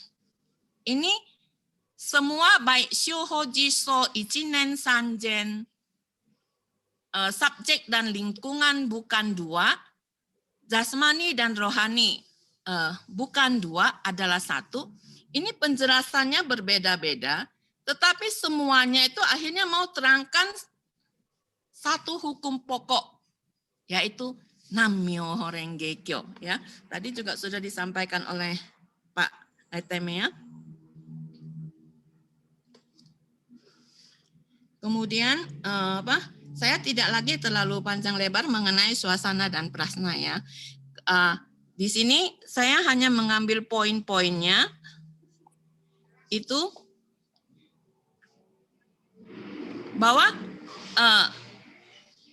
Ini semua baik Shohojiso, Ichinen Sanjen, subjek dan lingkungan bukan dua, jasmani dan rohani bukan dua, adalah satu. Ini penjelasannya berbeda-beda, tetapi semuanya itu akhirnya mau terangkan satu hukum pokok, yaitu Nammyoho Renge Kyo, ya. Tadi juga sudah disampaikan oleh Pak Laitemea. Kemudian saya tidak lagi terlalu panjang lebar mengenai suasana dan prasna ya. Di sini saya hanya mengambil poin-poinnya itu bahwa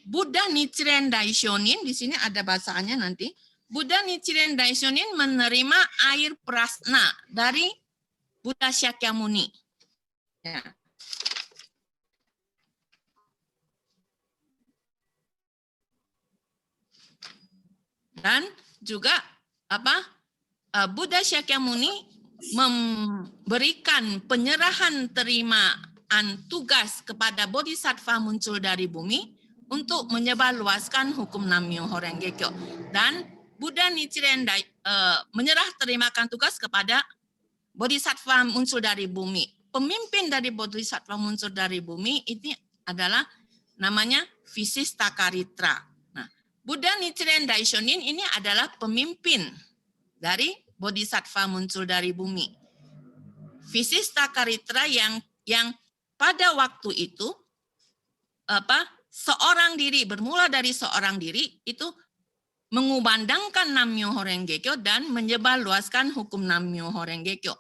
Buddha Nichiren Daishonin, di sini ada bacaannya nanti. Buddha Nichiren Daishonin menerima air prasna dari Buddha Shakyamuni. Ya. Dan juga Buddha Shakyamuni memberikan penyerahan terimaan tugas kepada bodhisattva muncul dari bumi untuk menyebarluaskan hukum Nam-myoho Renge Kyo. Dan Buddha Nichiren menyerah terimakan tugas kepada bodhisattva muncul dari bumi. Pemimpin dari bodhisattva muncul dari bumi ini adalah namanya Visisthakaritra. Nah, Buddha Nichiren Daishonin ini adalah pemimpin dari bodhisattva muncul dari bumi. Visisthakaritra yang pada waktu itu seorang diri, bermula dari seorang diri itu mengumandangkan Nam-myoho Renge Kyo dan menyebarluaskan hukum Nam-myoho Renge Kyo.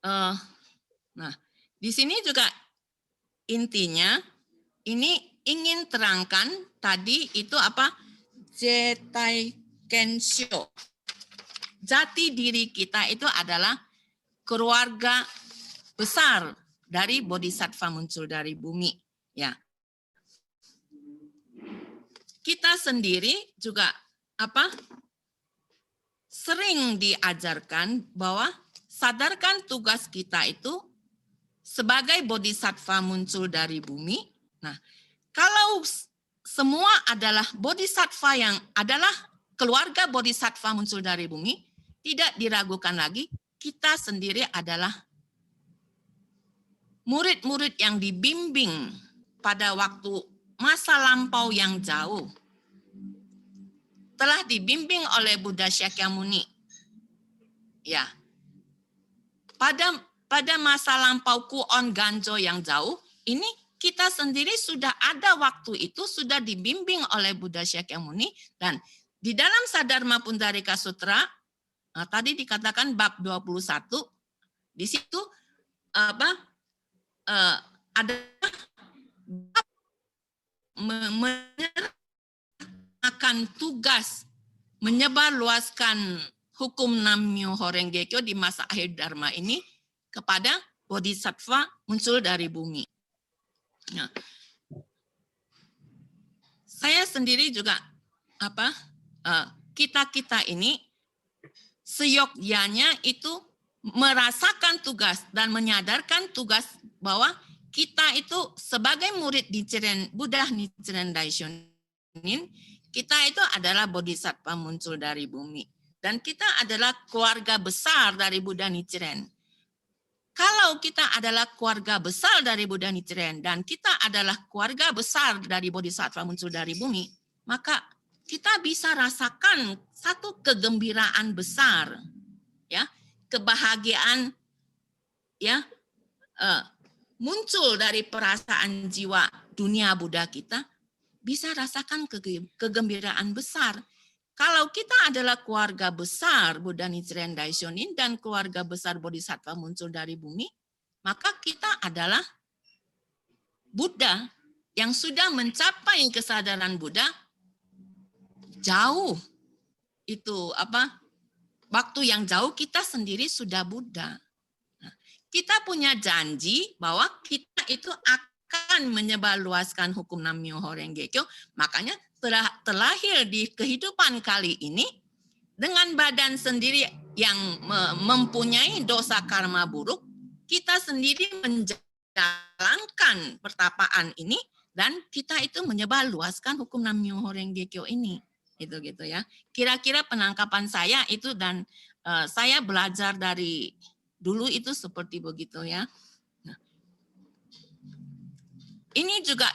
Nah, di sini juga intinya ini ingin terangkan tadi itu Jetai Kensho. Jati diri kita itu adalah keluarga besar dari bodhisattva muncul dari bumi. Ya, kita sendiri juga sering diajarkan bahwa sadarkan tugas kita itu sebagai bodhisattva muncul dari bumi. Nah, kalau semua adalah bodhisattva yang adalah keluarga bodhisattva muncul dari bumi, tidak diragukan lagi kita sendiri adalah murid-murid yang dibimbing pada waktu masa lampau yang jauh, telah dibimbing oleh Buddha Shakyamuni. Ya, pada masa lampau Kuon Ganjo yang jauh, ini kita sendiri sudah ada waktu itu, sudah dibimbing oleh Buddha Shakyamuni, dan di dalam Sadharma Pundarika Sutra, tadi dikatakan bab 21, di situ ada akan tugas menyebarluaskan hukum Nam-myoho Renge Kyo di masa akhir Dharma ini kepada bodhisattva muncul dari bumi. Nah, saya sendiri juga kita ini seyogyanya itu merasakan tugas dan menyadarkan tugas bahwa kita itu sebagai murid Buddha Nichiren Daishonin, kita itu adalah bodhisattva muncul dari bumi. Dan kita adalah keluarga besar dari Buddha Nichiren. Kalau kita adalah keluarga besar dari Buddha Nichiren dan kita adalah keluarga besar dari bodhisattva muncul dari bumi, maka kita bisa rasakan satu kegembiraan besar, ya, kebahagiaan, ya, muncul dari perasaan jiwa dunia Buddha kita, bisa rasakan kegembiraan besar. Kalau kita adalah keluarga besar Buddha Nichiren Daishonin dan keluarga besar bodhisattva muncul dari bumi, maka kita adalah Buddha yang sudah mencapai kesadaran Buddha jauh. Itu waktu yang jauh kita sendiri sudah Buddha. Kita punya janji bahwa kita itu akan menyebarluaskan hukum Nam-myoho Renge Kyo. Makanya terlahir di kehidupan kali ini dengan badan sendiri yang mempunyai dosa karma buruk, kita sendiri menjalankan pertapaan ini dan kita itu menyebarluaskan hukum Nam-myoho Renge Kyo ini. Gitu ya. Kira-kira penangkapan saya itu, dan saya belajar dari dulu itu seperti begitu ya. Nah, ini juga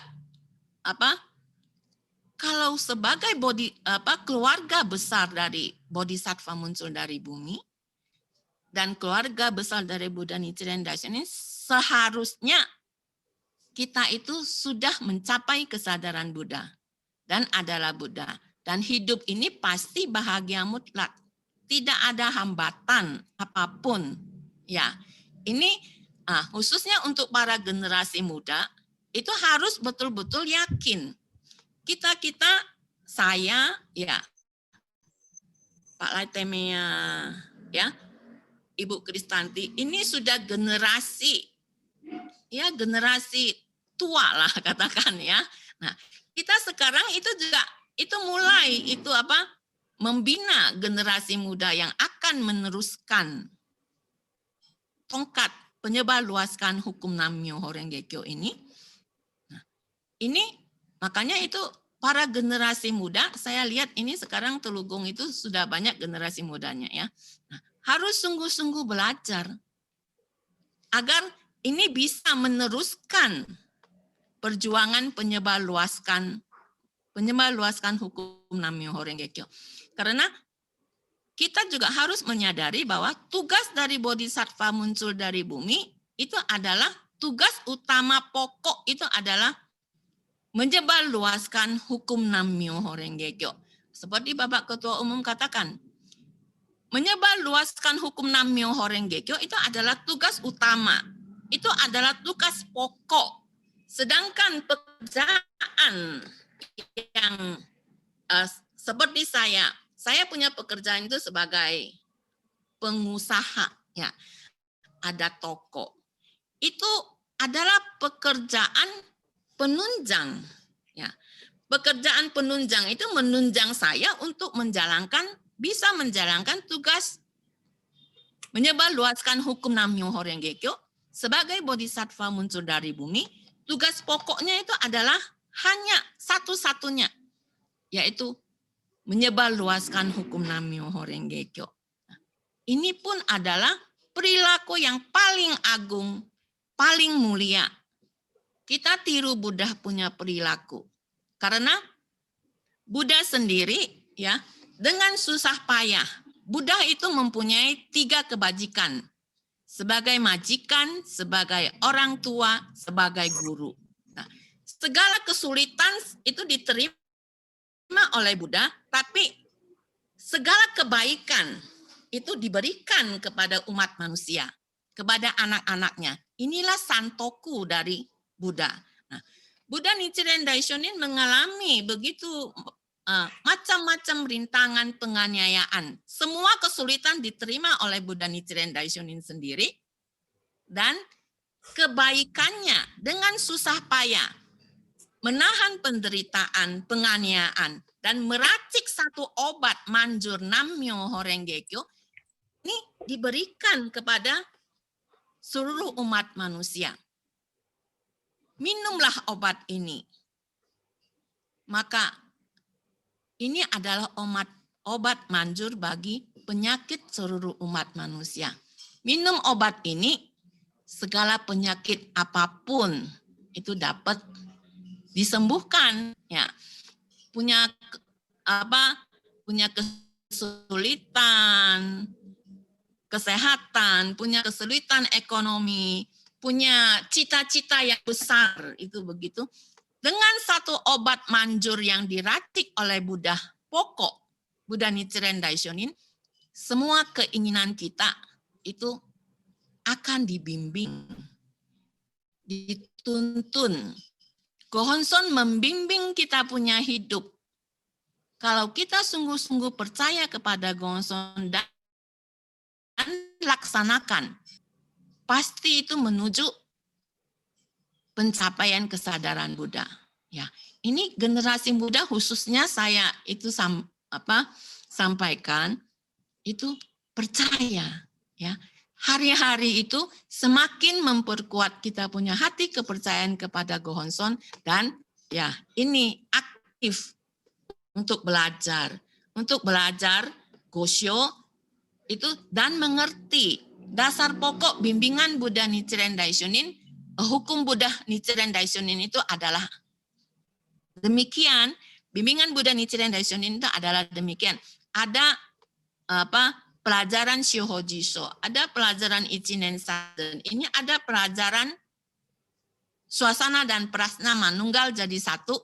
kalau sebagai keluarga besar dari bodhisattva muncul dari bumi dan keluarga besar dari Buddha Nichiren Daishonin, seharusnya kita itu sudah mencapai kesadaran Buddha dan adalah Buddha. Dan hidup ini pasti bahagia mutlak. Tidak ada hambatan apapun. Ya, ini khususnya untuk para generasi muda, itu harus betul-betul yakin. Saya, ya, Pak Laitemea, ya, Ibu Kristanti, ini sudah generasi tua lah katakan ya. Nah, kita sekarang itu juga mulai membina generasi muda yang akan meneruskan tongkat penyebarluaskan hukum Nam-myoho Renge Kyo ini. Nah, ini makanya itu para generasi muda, saya lihat ini sekarang Telugong itu sudah banyak generasi mudanya ya. Nah, harus sungguh-sungguh belajar agar ini bisa meneruskan perjuangan penyebarluaskan hukum Nam-myoho Renge Kyo. Karena kita juga harus menyadari bahwa tugas dari bodhisattva muncul dari bumi itu adalah tugas utama pokok itu adalah menyebarluaskan hukum Nam-myoho Renge Kyo. Seperti Bapak Ketua Umum katakan, menyebarluaskan hukum Nam-myoho Renge Kyo itu adalah tugas utama. Itu adalah tugas pokok. Sedangkan pekerjaan yang seperti saya punya pekerjaan itu sebagai pengusaha, ya, ada toko. Itu adalah pekerjaan penunjang, ya. Pekerjaan penunjang itu menunjang saya untuk bisa menjalankan tugas menyebarluaskan hukum Nam-myoho Renge Kyo sebagai bodhisattva muncul dari bumi. Tugas pokoknya itu adalah hanya satu-satunya, yaitu menyebarluaskan hukum Nam-myoho Renge Kyo. Ini pun adalah perilaku yang paling agung, paling mulia. Kita tiru Buddha punya perilaku. Karena Buddha sendiri, ya, dengan susah payah, Buddha itu mempunyai 3 kebajikan. Sebagai majikan, sebagai orang tua, sebagai guru. Nah, segala kesulitan itu diterima oleh Buddha, tapi segala kebaikan itu diberikan kepada umat manusia, kepada anak-anaknya. Inilah santoku dari Buddha. Nah, Buddha Nichiren Daishonin mengalami begitu macam-macam rintangan penganiayaan. Semua kesulitan diterima oleh Buddha Nichiren Daishonin sendiri, dan kebaikannya dengan susah payah menahan penderitaan, penganiayaan, dan meracik satu obat manjur Nam-myoho Renge Kyo ini diberikan kepada seluruh umat manusia. Minumlah obat ini. Maka ini adalah obat manjur bagi penyakit seluruh umat manusia. Minum obat ini, segala penyakit apapun itu dapat disembuhkan. Ya, punya kesulitan kesehatan, punya kesulitan ekonomi, punya cita-cita yang besar itu begitu. Dengan satu obat manjur yang diracik oleh Buddha pokok, Buddha Nichiren Daishonin, semua keinginan kita itu akan dibimbing, dituntun. Gohonson membimbing kita punya hidup. Kalau kita sungguh-sungguh percaya kepada Gohonson dan laksanakan, pasti itu menuju pencapaian kesadaran Buddha. Ya, ini generasi muda khususnya saya itu sampaikan itu percaya, ya. Hari-hari itu semakin memperkuat kita punya hati kepercayaan kepada Gohonson, dan ya ini aktif untuk belajar Gosho itu dan mengerti dasar pokok bimbingan Buddha Nichiren Daishonin. Hukum Buddha Nichiren Daishonin itu adalah demikian. Bimbingan Buddha Nichiren Daishonin itu adalah demikian. Ada pelajaran Shohojiso, ada pelajaran Ichinen Saden. Ini ada pelajaran suasana dan prasna manunggal jadi satu,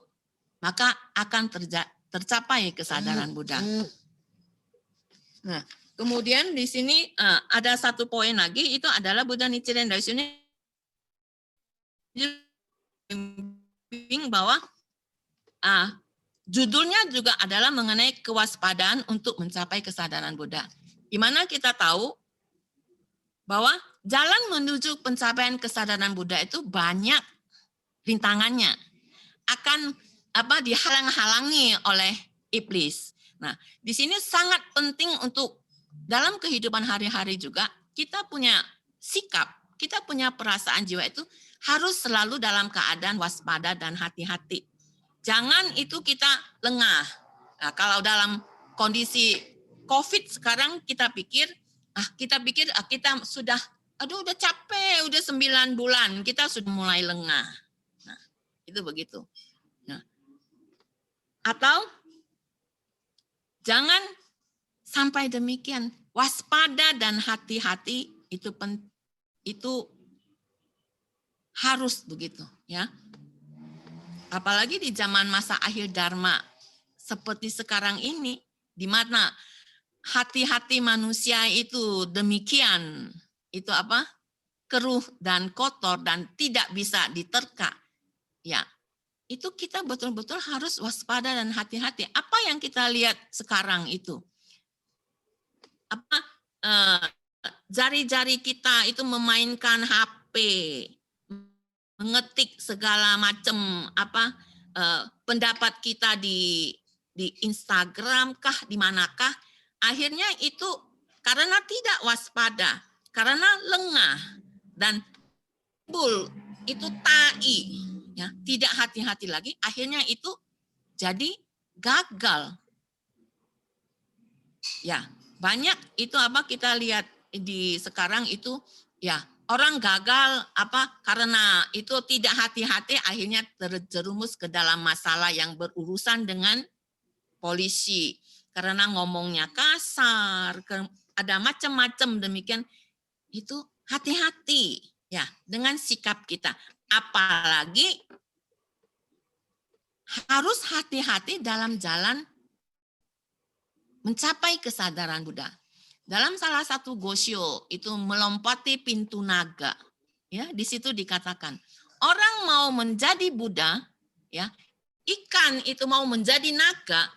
maka akan tercapai kesadaran Buddha. Nah, kemudian di sini ada satu poin lagi, itu adalah Buddha Nichiren Daishonin bahwa judulnya juga adalah mengenai kewaspadaan untuk mencapai kesadaran Buddha. Di mana kita tahu bahwa jalan menuju pencapaian kesadaran Buddha itu banyak rintangannya, akan dihalang-halangi oleh iblis. Nah, di sini sangat penting untuk dalam kehidupan hari-hari juga kita punya sikap, kita punya perasaan jiwa itu harus selalu dalam keadaan waspada dan hati-hati. Jangan itu kita lengah. Nah, kalau dalam kondisi COVID sekarang kita pikir kita sudah udah capek, udah 9 bulan, kita sudah mulai lengah. Nah, itu begitu. Nah, atau jangan sampai demikian. Waspada dan hati-hati itu harus begitu, ya. Apalagi di zaman masa akhir Dharma seperti sekarang ini, di mana hati-hati manusia itu demikian, itu keruh dan kotor dan tidak bisa diterka. Ya, itu kita betul-betul harus waspada dan hati-hati. Apa yang kita lihat sekarang itu? Jari-jari kita itu memainkan HP, mengetik segala macam pendapat kita di Instagram kah, di manakah, akhirnya itu karena tidak waspada, karena lengah dan timbul itu tai, ya, tidak hati-hati lagi, akhirnya itu jadi gagal. Ya, banyak itu kita lihat di sekarang itu, ya, orang gagal karena itu tidak hati-hati, akhirnya terjerumus ke dalam masalah yang berurusan dengan polisi karena ngomongnya kasar, ada macam-macam demikian. Itu hati-hati, ya, dengan sikap kita. Apalagi harus hati-hati dalam jalan mencapai kesadaran Buddha. Dalam salah satu gosyo itu melompati pintu naga, ya, di situ dikatakan orang mau menjadi Buddha, ya, ikan itu mau menjadi naga,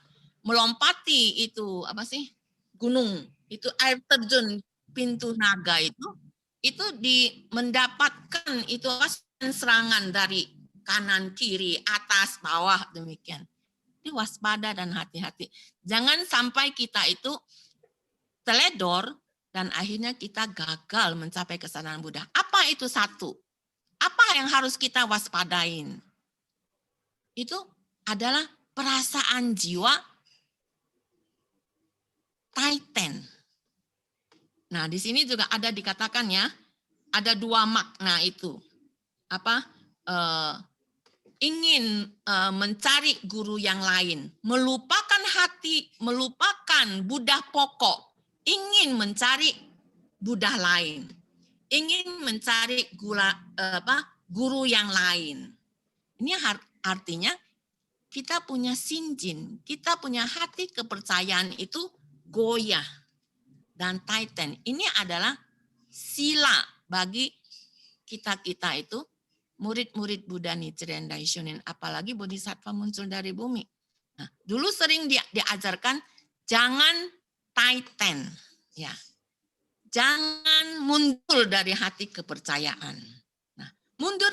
melompati itu gunung, itu air terjun pintu naga itu mendapatkan itu serangan dari kanan kiri atas bawah demikian. Jadi waspada dan hati-hati. Jangan sampai kita itu teledor dan akhirnya kita gagal mencapai kesadaran Buddha. Apa itu satu? Apa yang harus kita waspadain? Itu adalah perasaan jiwa Taiten. Nah, di sini juga ada dikatakan, ya, ada 2 makna itu. Ingin mencari guru yang lain, melupakan hati, melupakan Buddha pokok, ingin mencari Buddha lain, ingin mencari guru yang lain. Ini artinya kita punya sinjin, kita punya hati kepercayaan itu goyah dan taiten. Ini adalah sila bagi kita-kita itu murid-murid Buddha Nichiren Daishonin, apalagi bodhisattva muncul dari bumi. Nah, dulu sering diajarkan jangan taiten, ya. Jangan mundur dari hati kepercayaan. Nah, mundur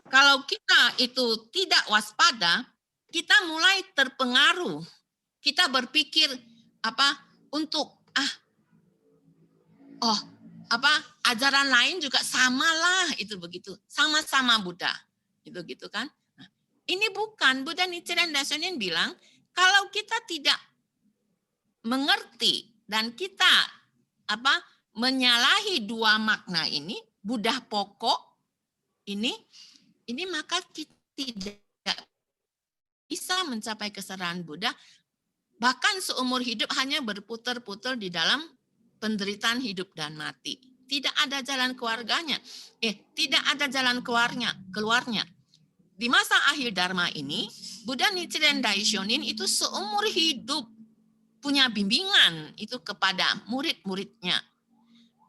kalau kita itu tidak waspada, kita mulai terpengaruh. Kita berpikir untuk ajaran lain juga samalah, itu begitu, sama-sama Buddha, itu gitu kan. Nah, ini bukan, Buddha Nichiren Daishonin bilang kalau kita tidak mengerti dan kita menyalahi 2 makna ini, Buddha pokok ini maka kita tidak bisa mencapai kesadaran Buddha, bahkan seumur hidup hanya berputar-putar di dalam penderitaan hidup dan mati. tidak ada jalan keluarganya. Tidak ada jalan keluarnya. Di masa akhir Dharma ini, Buddha Nichiren Daishonin itu seumur hidup punya bimbingan itu kepada murid-muridnya.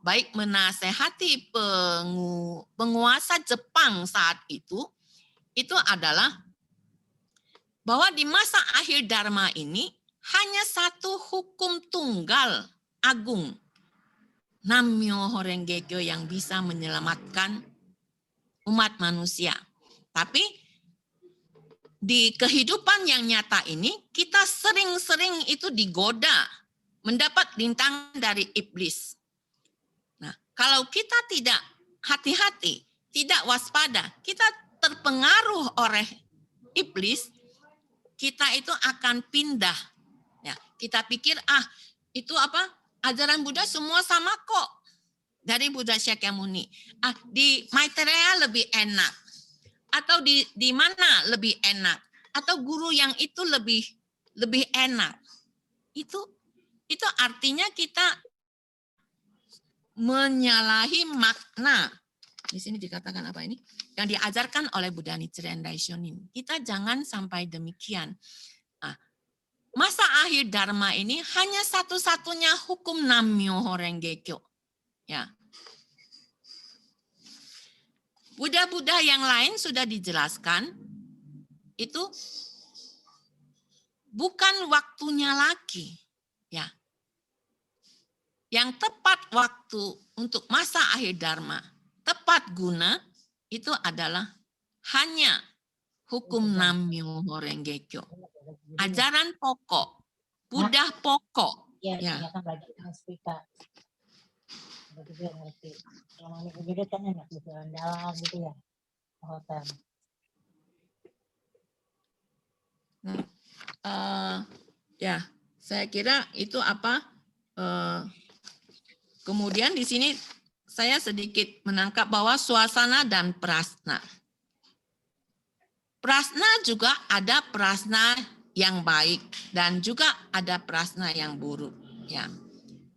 Baik menasehati penguasa Jepang saat itu adalah bahwa di masa akhir Dharma ini hanya satu hukum tunggal agung, Nammyoho Renge Kyo, yang bisa menyelamatkan umat manusia. Tapi di kehidupan yang nyata ini kita sering-sering itu digoda, mendapat rintangan dari iblis. Nah, kalau kita tidak hati-hati, tidak waspada, kita terpengaruh oleh iblis, kita itu akan pindah. Ya, kita pikir itu ajaran Buddha semua sama kok. Dari Buddha Shakyamuni. Di Maitreya lebih enak. Atau di mana lebih enak? Atau guru yang itu lebih enak. Itu artinya kita menyalahi makna. Di sini dikatakan apa ini? Yang diajarkan oleh Buddha Nichiren Daishonin. Kita jangan sampai demikian. Masa akhir Dharma ini hanya satu-satunya hukum Nammyoho Renge Kyo. Ya. Buddha-Buddha yang lain sudah dijelaskan, itu bukan waktunya lagi. Ya. Yang tepat waktu untuk masa akhir Dharma, tepat guna, itu adalah hanya hukum Nammyoho Renge Kyo. Ajaran pokok, Buddha pokok. Iya, kan belajar Sanskrita. Begitu yang ngerti. Yang begitu kan enak di jalan dalam gitu ya. Hotel. Ya, saya kira itu kemudian di sini saya sedikit menangkap bahwa suasana dan prasna. Prasna juga ada prasna yang baik dan juga ada prasna yang buruk. Ya.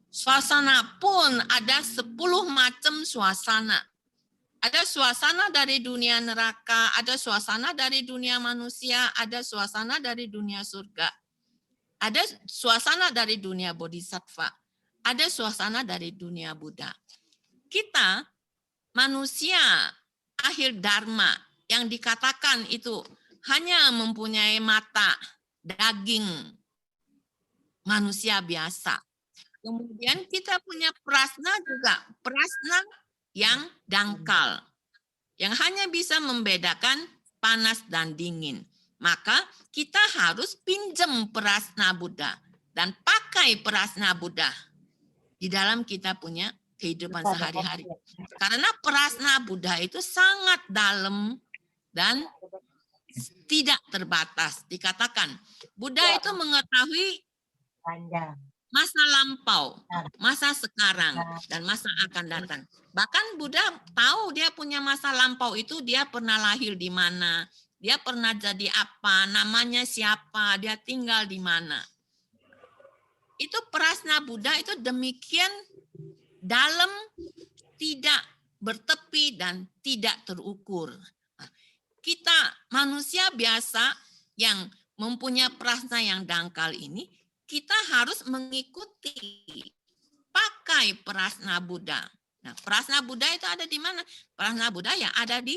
Suasana pun ada 10 macam suasana. Ada suasana dari dunia neraka, ada suasana dari dunia manusia, ada suasana dari dunia surga. Ada suasana dari dunia bodhisattva, ada suasana dari dunia Buddha. Kita manusia akhir Dharma yang dikatakan itu hanya mempunyai mata, daging, manusia biasa. Kemudian kita punya prasna juga, prasna yang dangkal, yang hanya bisa membedakan panas dan dingin. Maka kita harus pinjam prasna Buddha dan pakai prasna Buddha di dalam kita punya kehidupan sehari-hari. Karena prasna Buddha itu sangat dalam dan tidak terbatas. Dikatakan Buddha itu mengetahui masa lampau, masa sekarang, dan masa akan datang. Bahkan Buddha tahu dia punya masa lampau itu, dia pernah lahir di mana, dia pernah jadi apa, namanya siapa, dia tinggal di mana. Itu prasna Buddha itu demikian dalam, tidak bertepi dan tidak terukur. Kita manusia biasa yang mempunyai prasna yang dangkal ini, kita harus mengikuti, pakai prasna Buddha. Nah, prasna Buddha itu ada di mana? Prasna Buddha yang ada di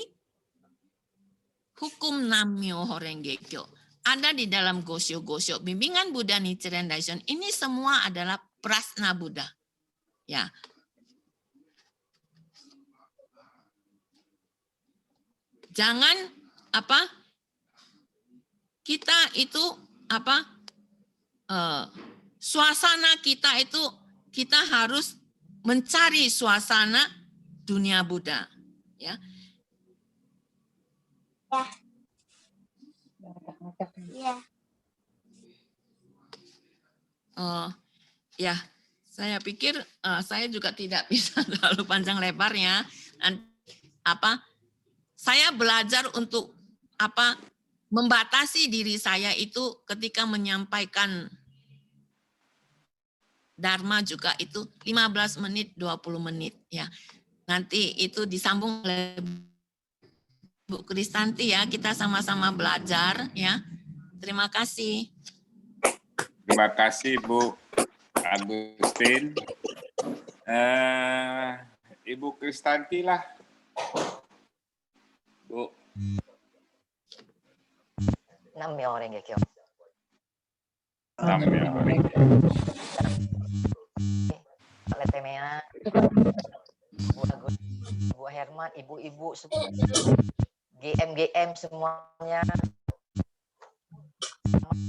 hukum Nammyoho Renge Kyo. Ada di dalam Gosho-Gosho, bimbingan Buddha Nichiren Daishonin. Ini semua adalah prasna Buddha. Ya. Jangan kita itu suasana kita itu kita harus mencari suasana dunia Buddha, ya. Ya, saya pikir saya juga tidak bisa terlalu panjang lebarnya. Saya belajar untuk membatasi diri saya itu ketika menyampaikan Dharma juga itu 15 menit, 20 menit ya. Nanti itu disambung oleh Bu Kristanti ya, kita sama-sama belajar ya. Terima kasih. Terima kasih Bu Agustin. Ibu Kristanti lah. Bu. Namyo Renge-kyo. Letemea, Bu Agus, Bu Herman, ibu-ibu semua, GM semuanya.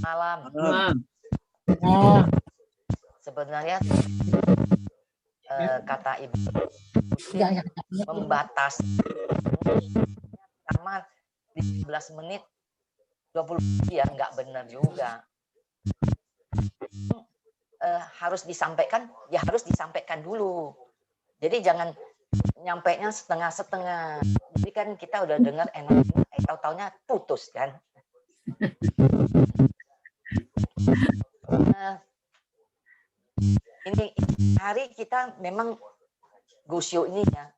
Malam. Sebenarnya kata ibu membatas sama 15 menit 20 ya nggak benar juga. Harus disampaikan, ya harus disampaikan dulu. Jadi jangan nyampainya setengah-setengah. Jadi kan kita udah dengar enak, tahu-taunya putus kan. Ini hari kita memang Gosyo ini ya.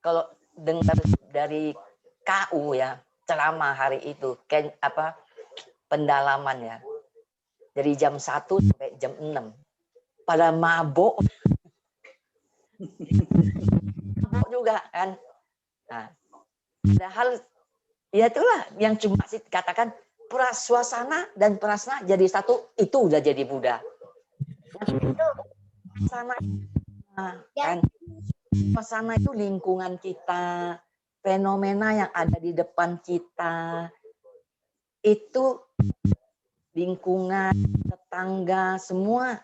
Kalau dengar dari KU ya ceramah hari itu kan apa pendalaman ya. Dari jam 1 sampai jam 6. Pada mabok. Mabok juga kan. Nah, padahal ya itulah yang cuma sih katakan prasuasana dan prasna jadi satu, itu udah jadi Buddha. Itu sana kan. Suasana itu lingkungan kita, fenomena yang ada di depan kita. Itu lingkungan, tetangga, semua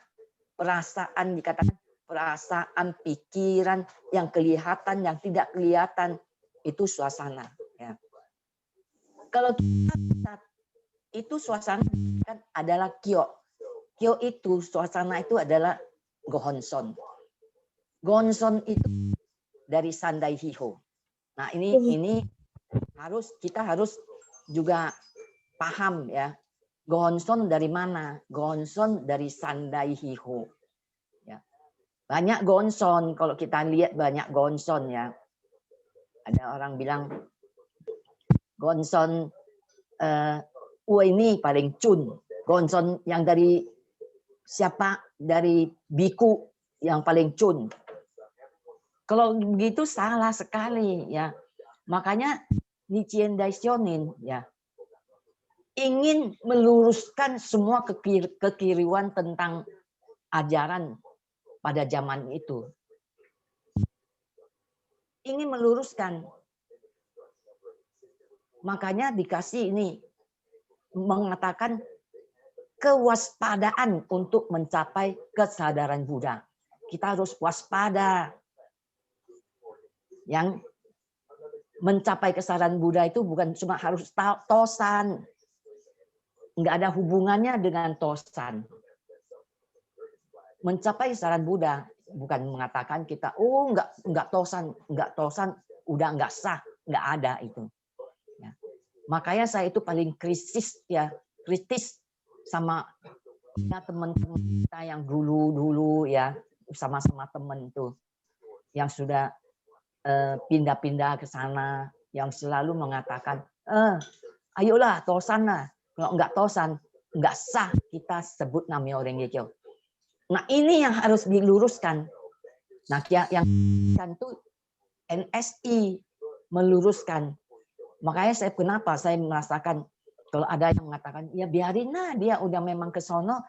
perasaan dikatakan perasaan, pikiran yang kelihatan, yang tidak kelihatan itu suasana. Ya. Kalau kita itu suasana kan adalah kyo. Kyo itu suasana itu adalah gohonson. Gohonson itu dari Sandai Hiho. Nah ini kita harus juga paham ya. Gohonson dari mana? Gohonson dari Sandai Hiho. Ya. Banyak gohonson, kalau kita lihat banyak gohonson ya. Ada orang bilang gohonson ini paling cun. Gohonson yang dari siapa? Dari biku yang paling cun. Kalau begitu salah sekali ya. Makanya Nichiren Daishonin ya ingin meluruskan semua kekeliruan tentang ajaran pada zaman itu. Ingin meluruskan. Makanya dikasih ini mengatakan kewaspadaan untuk mencapai kesadaran Buddha. Kita harus waspada. Yang mencapai kesadaran Buddha itu bukan cuma harus tosan. Enggak ada hubungannya dengan tosan. Mencapai kesadaran Buddha bukan mengatakan kita enggak tosan udah enggak sah, enggak ada itu. Ya. Makanya saya itu paling kritis sama teman-teman kita yang dulu ya sama-sama teman itu yang sudah pindah-pindah ke sana, yang selalu mengatakan ayolah tosan lah. Kalau enggak tosan, enggak sah kita sebut Namyo Renge-kyo. Nah ini yang harus diluruskan. Nah yang kan itu NSI meluruskan. Makanya kenapa saya merasakan kalau ada yang mengatakan ya biarin lah dia udah memang ke sono,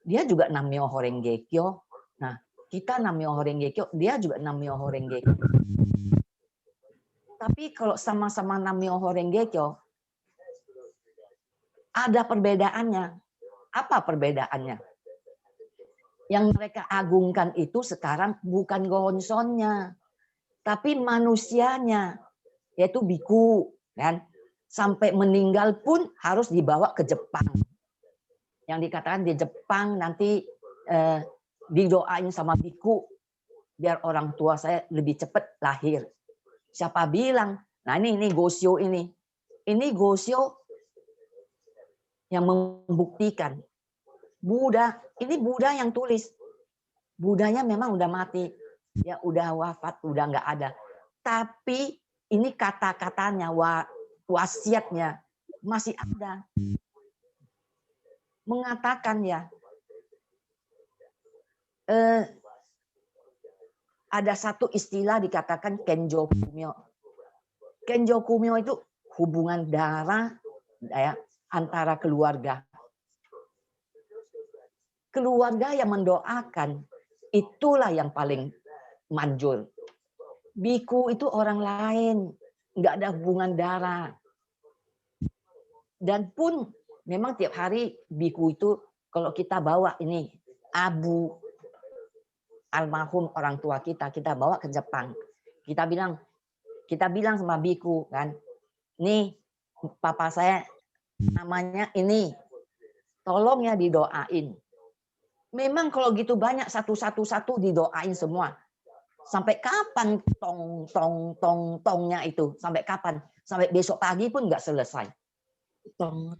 dia juga Namyo Renge-kyo. Nah kita Namyo Renge-kyo, dia juga Namyo Renge-kyo. Tapi kalau sama-sama Namyo Renge-kyo, ada perbedaannya. Apa perbedaannya? Yang mereka agungkan itu sekarang bukan gohonsonnya, tapi manusianya, yaitu biku, kan? Sampai meninggal pun harus dibawa ke Jepang. Yang dikatakan di Jepang nanti didoain sama biku biar orang tua saya lebih cepat lahir. Siapa bilang? Nah ini Gosyo ini. Ini Gosyo yang membuktikan Buddha, ini Buddha yang tulis. Budanya memang udah mati, ya udah wafat, udah nggak ada. Tapi ini kata-katanya, wasiatnya masih ada. Mengatakan ya, ada satu istilah dikatakan Kenjo Kumyo. Kenjo Kumyo itu hubungan darah ya, antara keluarga. Keluarga yang mendoakan, itulah yang paling manjur. Biku itu orang lain, nggak ada hubungan darah. Dan pun memang tiap hari biku itu kalau kita bawa ini abu almarhum orang tua kita bawa ke Jepang. Kita bilang sama biku kan, nih papa saya namanya ini, tolong ya didoain. Memang kalau gitu banyak satu didoain semua. Sampai kapan tongnya itu? Sampai kapan? Sampai besok pagi pun nggak selesai. Tong.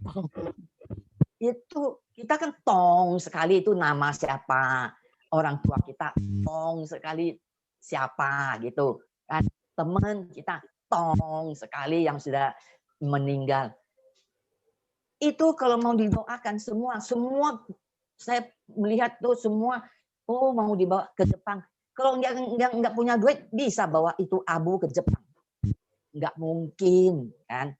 Itu kita kan tong sekali itu nama siapa, orang tua kita tong sekali siapa gitu kan, teman kita tong sekali yang sudah meninggal. Itu kalau mau didoakan semua saya melihat tuh semua mau dibawa ke Jepang. Kalau nggak punya duit bisa bawa itu abu ke Jepang, nggak mungkin kan.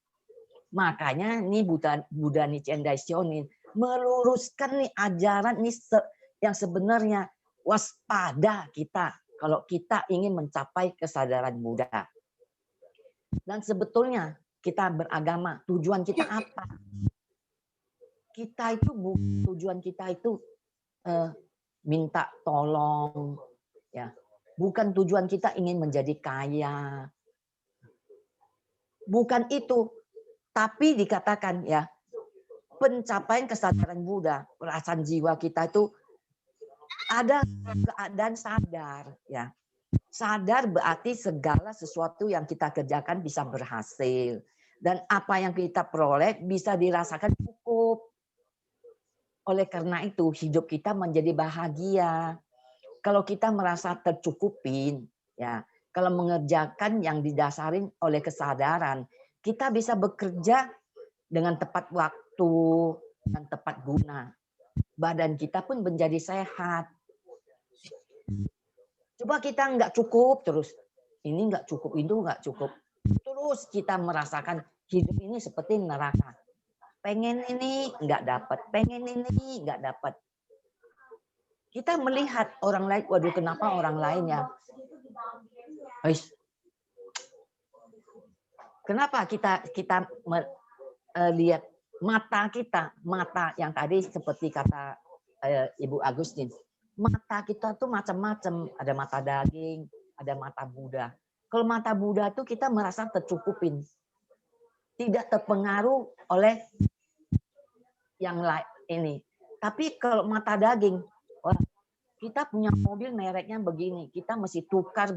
Makanya nih Buddha Nichiren Daishonin meluruskan nih ajaran nih yang sebenarnya waspada kita kalau kita ingin mencapai kesadaran Buddha. Dan sebetulnya kita beragama, tujuan kita apa? Tujuan kita itu minta tolong, ya. Bukan tujuan kita ingin menjadi kaya. Bukan itu. Tapi dikatakan ya, pencapaian kesadaran Buddha, perasaan jiwa kita itu ada keadaan sadar, ya. Sadar berarti segala sesuatu yang kita kerjakan bisa berhasil, dan apa yang kita peroleh bisa dirasakan cukup. Oleh karena itu hidup kita menjadi bahagia. Kalau kita merasa tercukupin, ya, kalau mengerjakan yang didasarin oleh kesadaran, kita bisa bekerja dengan tepat waktu dan tepat guna. Badan kita pun menjadi sehat. Coba kita nggak cukup terus, ini nggak cukup, itu nggak cukup. Terus kita merasakan hidup ini seperti neraka. Pengen ini nggak dapat, pengen ini nggak dapat. Kita melihat orang lain, waduh kenapa orang lain ya? Kenapa kita lihat mata yang tadi seperti kata Ibu Agustin, mata kita tuh macam-macam, ada mata daging, ada mata Buddha. Kalau mata Buddha tuh kita merasa tercukupin, tidak terpengaruh oleh yang lain ini. Tapi kalau mata daging, kita punya mobil mereknya begini, kita mesti tukar.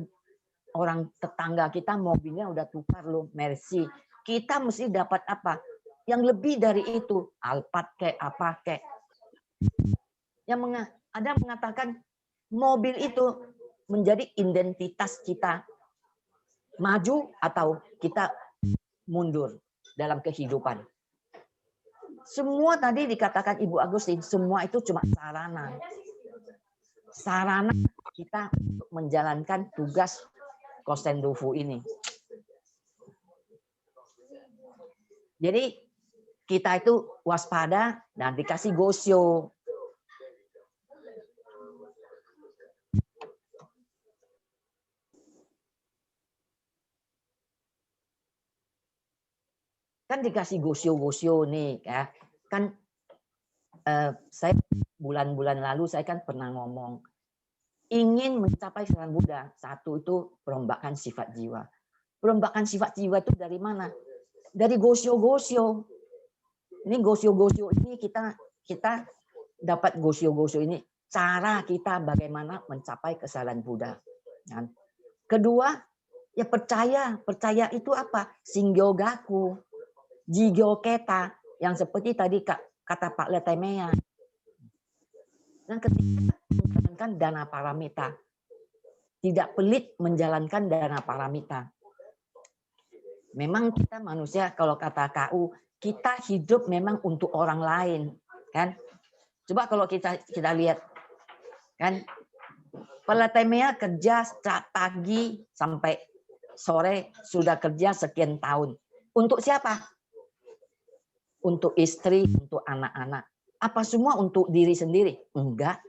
Orang tetangga kita mobilnya udah tukar loh, Mercy. Kita mesti dapat apa? Yang lebih dari itu, Alphard kayak apa kayak. Yang ada mengatakan mobil itu menjadi identitas kita, maju atau kita mundur dalam kehidupan. Semua tadi dikatakan Ibu Agustin, semua itu cuma sarana. Sarana kita untuk menjalankan tugas Kosen Rufu ini. Jadi kita itu waspada dan dikasih gosyo. Kan dikasih gosyo nih ya. Kan saya bulan-bulan lalu saya kan pernah ngomong ingin mencapai kesadaran Buddha, satu itu perombakan sifat jiwa. Perombakan sifat jiwa itu dari mana? Dari gosyo-gosyo. Ini gosyo-gosyo ini kita dapat gosyo-gosyo ini cara kita bagaimana mencapai kesadaran Buddha. Kedua, ya percaya itu apa? Singyogaku, Jigyo-keta, yang seperti tadi kata Pak Letemea. Dan ketika menjalankan dana paramita. Tidak pelit menjalankan dana paramita. Memang kita manusia, kalau kata KU, kita hidup memang untuk orang lain, kan? Coba kalau kita lihat, kan? Pelatemia kerja pagi sampai sore, sudah kerja sekian tahun. Untuk siapa? Untuk istri, untuk anak-anak. Apa semua untuk diri sendiri? Enggak.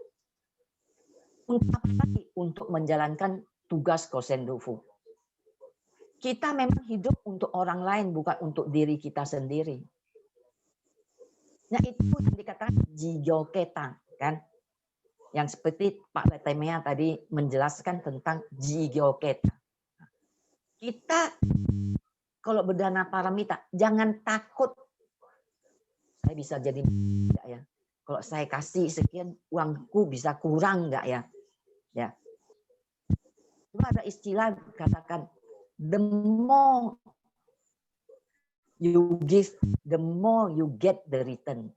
Untuk apa lagi? Untuk menjalankan tugas Kosendofu. Kita memang hidup untuk orang lain, bukan untuk diri kita sendiri. Nah, itu yang dikatakan jigoketa, kan? Yang seperti Pak Letemea tadi menjelaskan tentang jigoketa. Kita kalau berdana paramita, jangan takut. Saya bisa jadi enggak ya? Kalau saya kasih sekian, uangku bisa kurang enggak ya? Ya. Cuma ada istilah katakan, the more you give, the more you get the return.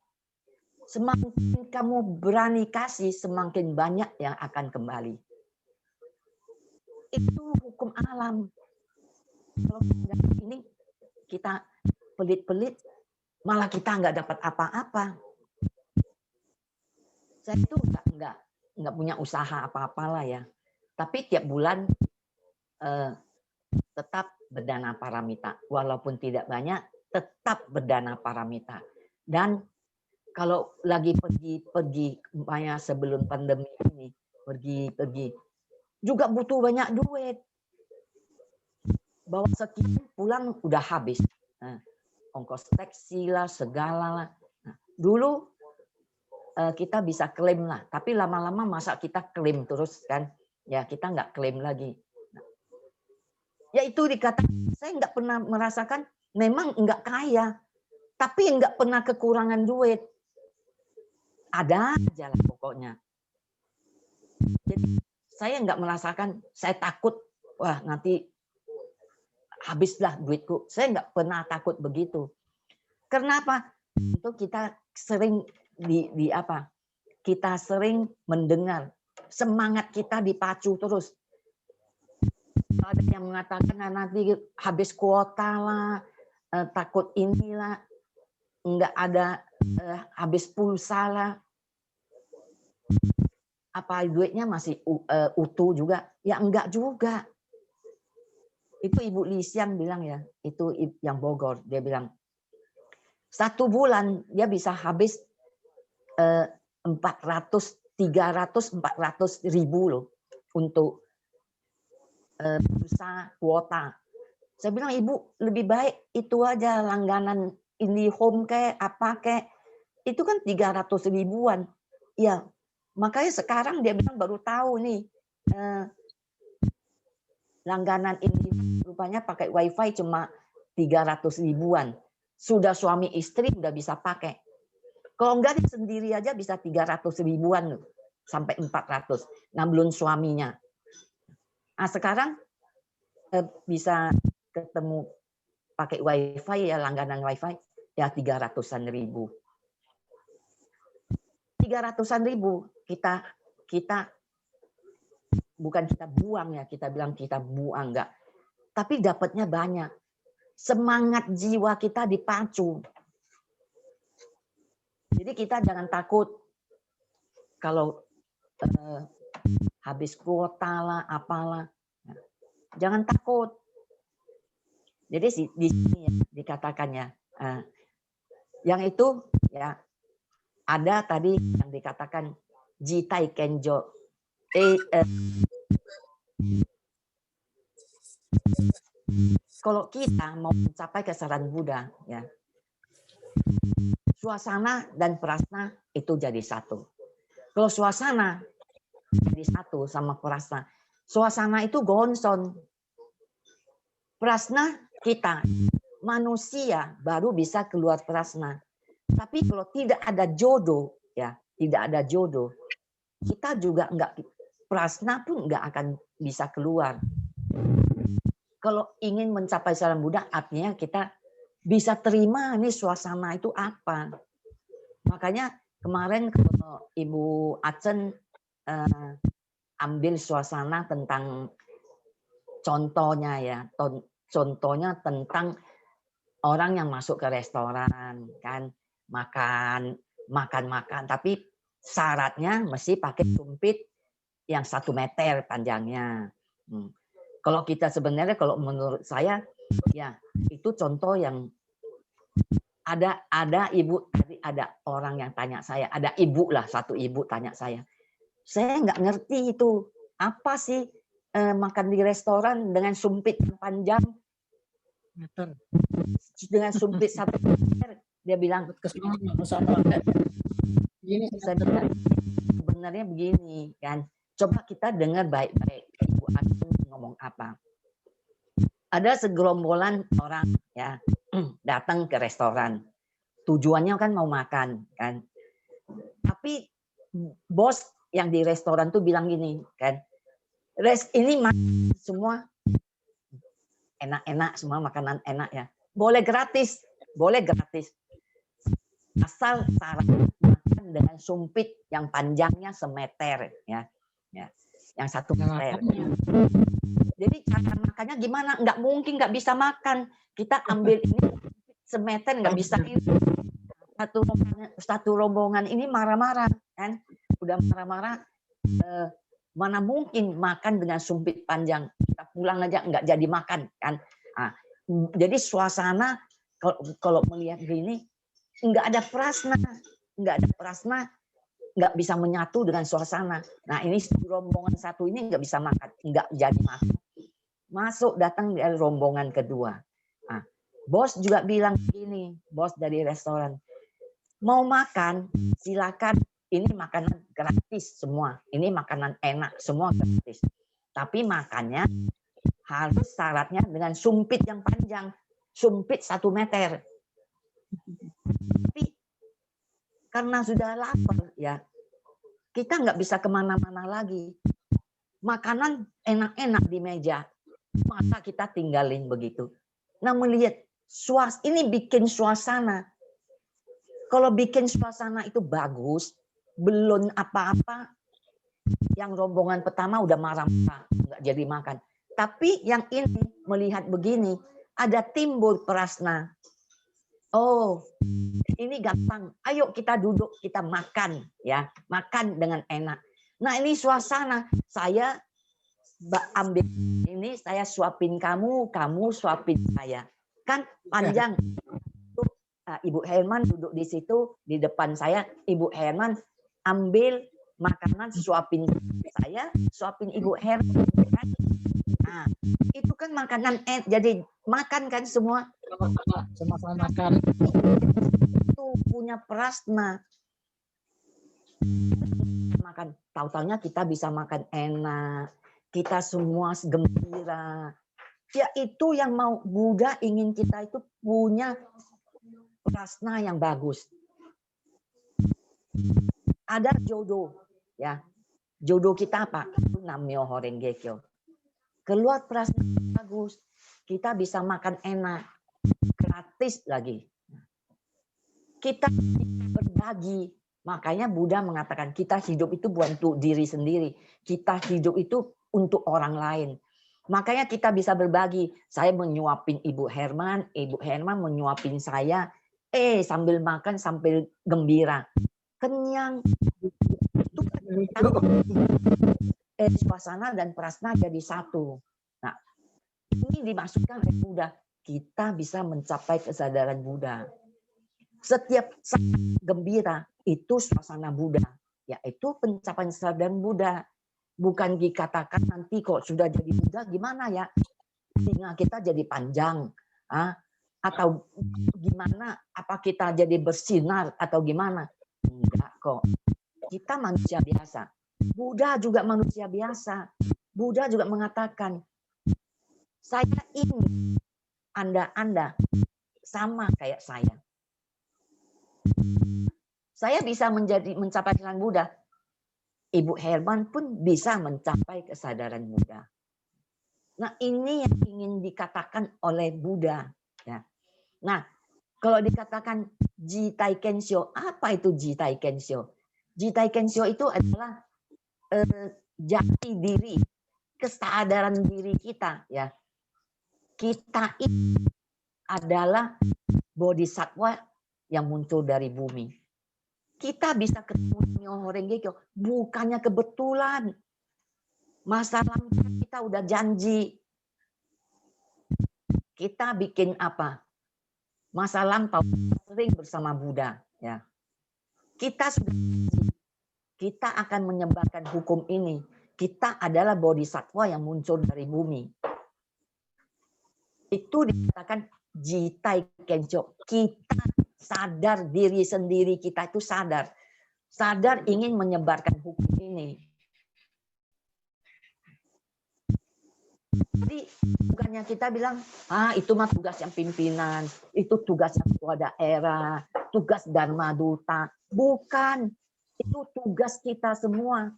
Semakin kamu berani kasih, semakin banyak yang akan kembali. Itu hukum alam. Kalau ini kita pelit-pelit, malah kita nggak dapat apa-apa. Saya itu nggak punya usaha apa-apalah ya. Tapi tiap bulan tetap berdana paramita. Walaupun tidak banyak, tetap berdana paramita. Dan kalau lagi pergi, umpamanya sebelum pandemi ini, pergi, juga butuh banyak duit. Bawa sekian, pulang udah habis. Nah, ongkos taksi lah, segala lah. Nah, dulu kita bisa klaim lah, tapi lama-lama masa kita klaim terus kan? Ya kita nggak klaim lagi. Nah, ya itu dikatakan, saya nggak pernah merasakan, memang nggak kaya, tapi nggak pernah kekurangan duit. Ada aja lah pokoknya. Jadi saya nggak merasakan, saya takut, wah nanti habislah duitku. Saya nggak pernah takut begitu. Kenapa? Itu kita sering kita sering mendengar semangat kita dipacu terus. Ada yang mengatakan nanti habis kuota lah, takut inilah, nggak ada habis pulsa lah. Apa duitnya masih utuh juga? Ya enggak juga. Itu Ibu Lisian bilang ya, itu yang Bogor, dia bilang 1 bulan dia bisa habis 400, 300, 400 ribu loh untuk pulsa kuota. Saya bilang, Ibu lebih baik itu aja langganan IndiHome kayak apa kayak, itu kan 300 ribuan. Ya, makanya sekarang dia bilang baru tahu nih langganan ini rupanya pakai wifi cuma 300 ribuan. Sudah suami istri udah bisa pakai. Kalau enggak dia sendiri aja bisa 300 ribuan sampai 400. Nah belum suaminya. Nah sekarang bisa ketemu pakai wifi ya, langganan wifi ya 300-an ribu. 300-an ribu kita bukan kita buang ya, kita bilang kita buang enggak. Tapi dapatnya banyak. Semangat jiwa kita dipacu. Jadi kita jangan takut kalau habis kuota lah, apalah. Jangan takut. Jadi di sini ya, dikatakannya. Yang itu ya ada tadi yang dikatakan Jitai Kenjo. Kalau kita mau mencapai kesadaran Buddha, ya, suasana dan prasna itu jadi satu. Kalau suasana jadi satu sama prasna, suasana itu gonson. Prasna kita manusia baru bisa keluar prasna. Tapi kalau tidak ada jodoh, ya, tidak ada jodoh, kita juga enggak, prasna pun enggak akan bisa keluar. Kalau ingin mencapai kesadaran Buddha, artinya kita bisa terima nih suasana itu apa. Makanya kemarin kalau Ibu Acen ambil suasana tentang contohnya ya, contohnya tentang orang yang masuk ke restoran kan, makan, tapi syaratnya mesti pakai sumpit yang 1 meter panjangnya. Kalau kita sebenarnya, kalau menurut saya ya itu contoh yang ada ibu tadi, ada orang yang tanya saya, ada ibu lah, satu ibu tanya saya nggak ngerti itu apa sih makan di restoran dengan sumpit yang panjang, Meter. dengan sumpit 1 meter. Dia bilang Gini, saya bilang, sebenarnya begini kan, coba kita dengar baik-baik Ibu Agung ngomong apa. Ada segerombolan orang ya datang ke restoran, tujuannya kan mau makan kan, tapi bos yang di restoran tuh bilang gini kan, ini semua enak-enak, semua makanan enak ya, boleh gratis, asal syaratnya makan dengan sumpit yang panjangnya 1 meter ya, yang 1 meter. Jadi cara makannya gimana? Nggak mungkin nggak bisa makan. Kita ambil ini 1 meter nggak bisa ini. Satu rombongan ini marah-marah kan, udah marah-marah. Mana mungkin makan dengan sumpit panjang? Kita pulang aja nggak jadi makan kan. Nah, jadi suasana kalau melihat gini nggak ada prasna, nggak bisa menyatu dengan suasana. Nah ini rombongan satu ini nggak bisa makan, nggak jadi makan. Masuk datang dari rombongan kedua. Nah, bos juga bilang gini, bos dari restoran, mau makan silakan, ini makanan gratis semua, ini makanan enak semua gratis. Tapi makannya harus syaratnya dengan sumpit yang panjang, sumpit 1 meter. Tapi karena sudah lapar ya, kita nggak bisa kemana-mana lagi. Makanan enak-enak di meja, masa kita tinggalin begitu? Nah melihat ini bikin suasana. Kalau bikin suasana itu bagus, belum apa-apa, yang rombongan pertama udah marah-marah, nggak jadi makan. Tapi yang ini melihat begini, ada timbul prasna. Oh, ini gampang. Ayo kita duduk, kita makan ya, makan dengan enak. Nah ini suasana. Saya ambil ini, saya suapin kamu, kamu suapin saya. Kan panjang. Ibu Herman duduk di situ di depan saya. Ibu Herman ambil makanan, suapin saya, suapin Ibu Herman. Nah, itu kan makanan jadi makan kan semua. Sama-sama makan. Itu punya prasna. Makan, tahu-taunya kita bisa makan enak. Kita semua gembira. Ya itu yang mau Buddha ingin kita itu punya prasna yang bagus. Ada jodoh ya. Jodoh kita apa? Nam-myoho Renge Kyo. Keluar prasna bagus, kita bisa makan enak, gratis lagi. Kita berbagi. Makanya Buddha mengatakan kita hidup itu bukan untuk diri sendiri. Kita hidup itu untuk orang lain. Makanya kita bisa berbagi. Saya menyuapin Ibu Herman menyuapin saya. Sambil makan sambil gembira. Kenyang. Itu suasana dan prasna jadi satu. Nah, ini dimasukkan oleh Buddha. Kita bisa mencapai kesadaran Buddha. Setiap saat gembira itu suasana Buddha, yaitu pencapaian kesadaran Buddha. Bukan dikatakan nanti kok sudah jadi Buddha gimana ya? Telinga kita jadi panjang, atau gimana? Apa kita jadi bersinar atau gimana? Enggak kok. Kita manusia biasa. Buddha juga manusia biasa. Buddha juga mengatakan, saya ingin Anda sama kayak saya. Saya bisa mencapai kesadaran Buddha. Ibu Herman pun bisa mencapai kesadaran Buddha. Nah ini yang ingin dikatakan oleh Buddha. Ya. Nah kalau dikatakan Jitai Kensho, apa itu Jitai Kensho? Jitai Kensho itu adalah jati diri, kesadaran diri kita ya. Kita ini adalah bodhisatwa yang muncul dari bumi. Kita bisa ketemu Myoho Renge Kyo bukannya kebetulan. Masa lalu kita udah janji. Kita bikin apa? Masa lampau sering bersama Buddha ya. Kita sudah kita akan menyebarkan hukum ini. Kita adalah bodhisatwa yang muncul dari bumi. Itu dikatakan Jitai Kencho. Kita sadar diri sendiri, kita itu sadar. Sadar ingin menyebarkan hukum ini. Jadi bukannya kita bilang, itu mah tugas yang pimpinan, itu tugas yang ketua daerah, tugas Dharma Duta. Bukan, itu tugas kita semua.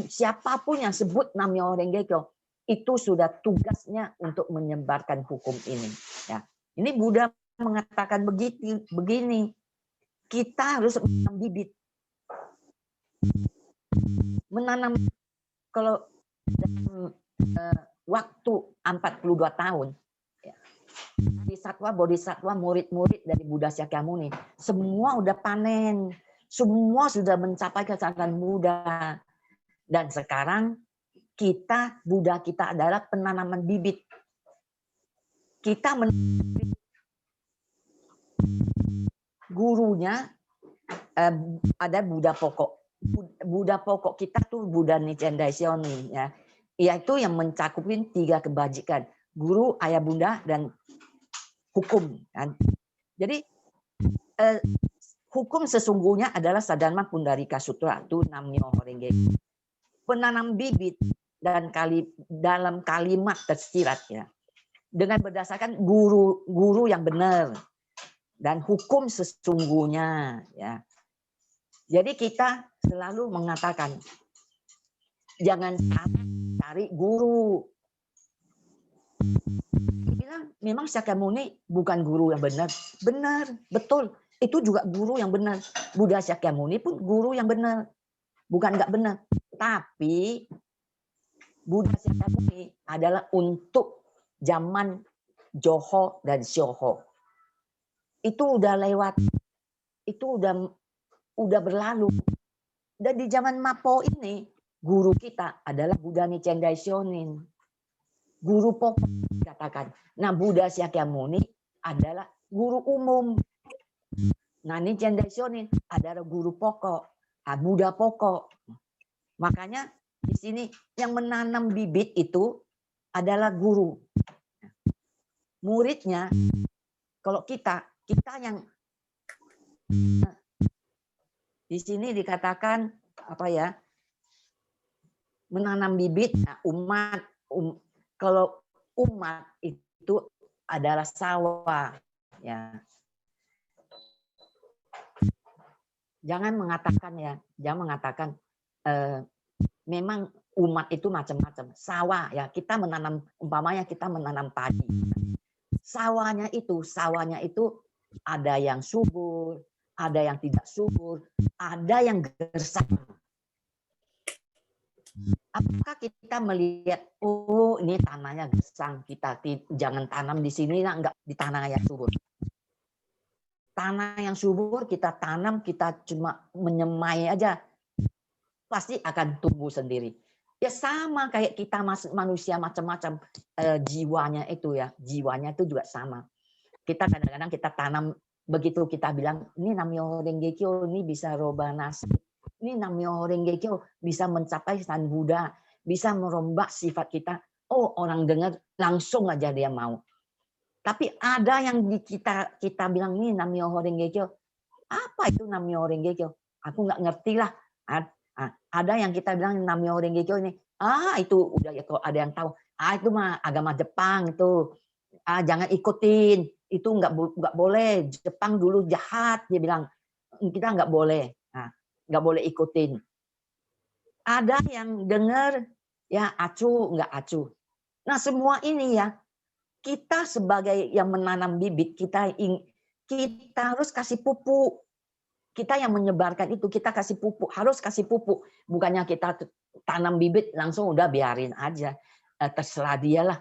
Siapapun yang sebut Nam-myoho Renge Kyo, itu sudah tugasnya untuk menyebarkan hukum ini. Ya, ini Buddha mengatakan begini, kita harus menanam bibit. Menanam, kalau dalam waktu 42 tahun, ya, bodhisatwa, murid-murid dari Buddha Shakyamuni, semua udah panen, semua sudah mencapai kesadaran Buddha. Dan sekarang Buddha kita adalah penanaman bibit. Kita gurunya ada Buddha pokok. Buddha pokok kita tuh Buddha Nichiren Daishonin ya. Yaitu yang mencakupin 3 kebajikan. Guru, ayah bunda, dan hukum. Kan? Jadi hukum sesungguhnya adalah Sadharma Pundarika Sutra. Itu Nam-myoho Renge Kyo. Penanam bibit dan dalam kalimat tersirat ya. Dengan berdasarkan guru yang benar dan hukum sesungguhnya ya. Jadi kita selalu mengatakan jangan cari guru. Bilang memang Shakyamuni bukan guru yang benar. Benar, betul. Itu juga guru yang benar. Buddha Shakyamuni pun guru yang benar. Bukan nggak benar. Tapi Buddha Shakyamuni adalah untuk zaman Joho dan Shoho. Itu udah lewat. Itu udah berlalu. Dan di zaman Mapo ini, guru kita adalah Buddha Nichiren Daishonin. Guru pokok dikatakan. Nah, Buddha Shakyamuni adalah guru umum. Nah, Nichiren Daishonin adalah guru pokok. Buddha pokok. Makanya di sini yang menanam bibit itu adalah guru. Muridnya, kalau kita yang di sini dikatakan apa ya? Menanam bibit, umat. Kalau umat itu adalah sawah, ya. Jangan mengatakan memang umat itu macam-macam. Sawah ya, kita menanam, umpamanya kita menanam padi. Sawahnya itu ada yang subur, ada yang tidak subur, ada yang gersang. Apakah kita melihat, oh ini tanahnya gersang, kita jangan tanam di sini, enggak, di tanah yang subur. Tanah yang subur kita tanam, kita cuma menyemai aja, pasti akan tumbuh sendiri. Ya sama kayak kita manusia macam-macam, jiwanya itu ya, jiwanya itu juga sama. Kita kadang-kadang kita tanam, begitu kita bilang, ini Nam-myoho Renge Kyo, ini bisa roba nasib. Ini Nam-myoho Renge Kyo bisa mencapai San Buddha, bisa merombak sifat kita. Oh, orang dengar langsung aja dia mau. Tapi ada yang kita bilang nih Nam-myoho Renge Kyo. Apa itu Nam-myoho Renge Kyo? Aku nggak ngerti lah. Ada yang kita bilang Nam-myoho Renge Kyo ini. Itu udah ya, kalau ada yang tahu. Itu mah agama Jepang itu. Jangan ikutin. Itu nggak boleh. Jepang dulu jahat, dia bilang. Kita nggak boleh. Nggak boleh ikutin. Ada yang dengar ya acuh, nggak acuh. Nah semua ini ya, kita sebagai yang menanam bibit, kita harus kasih pupuk. Kita yang menyebarkan itu, kita kasih pupuk, harus kasih pupuk. Bukannya kita tanam bibit langsung udah biarin aja, terserah dia lah,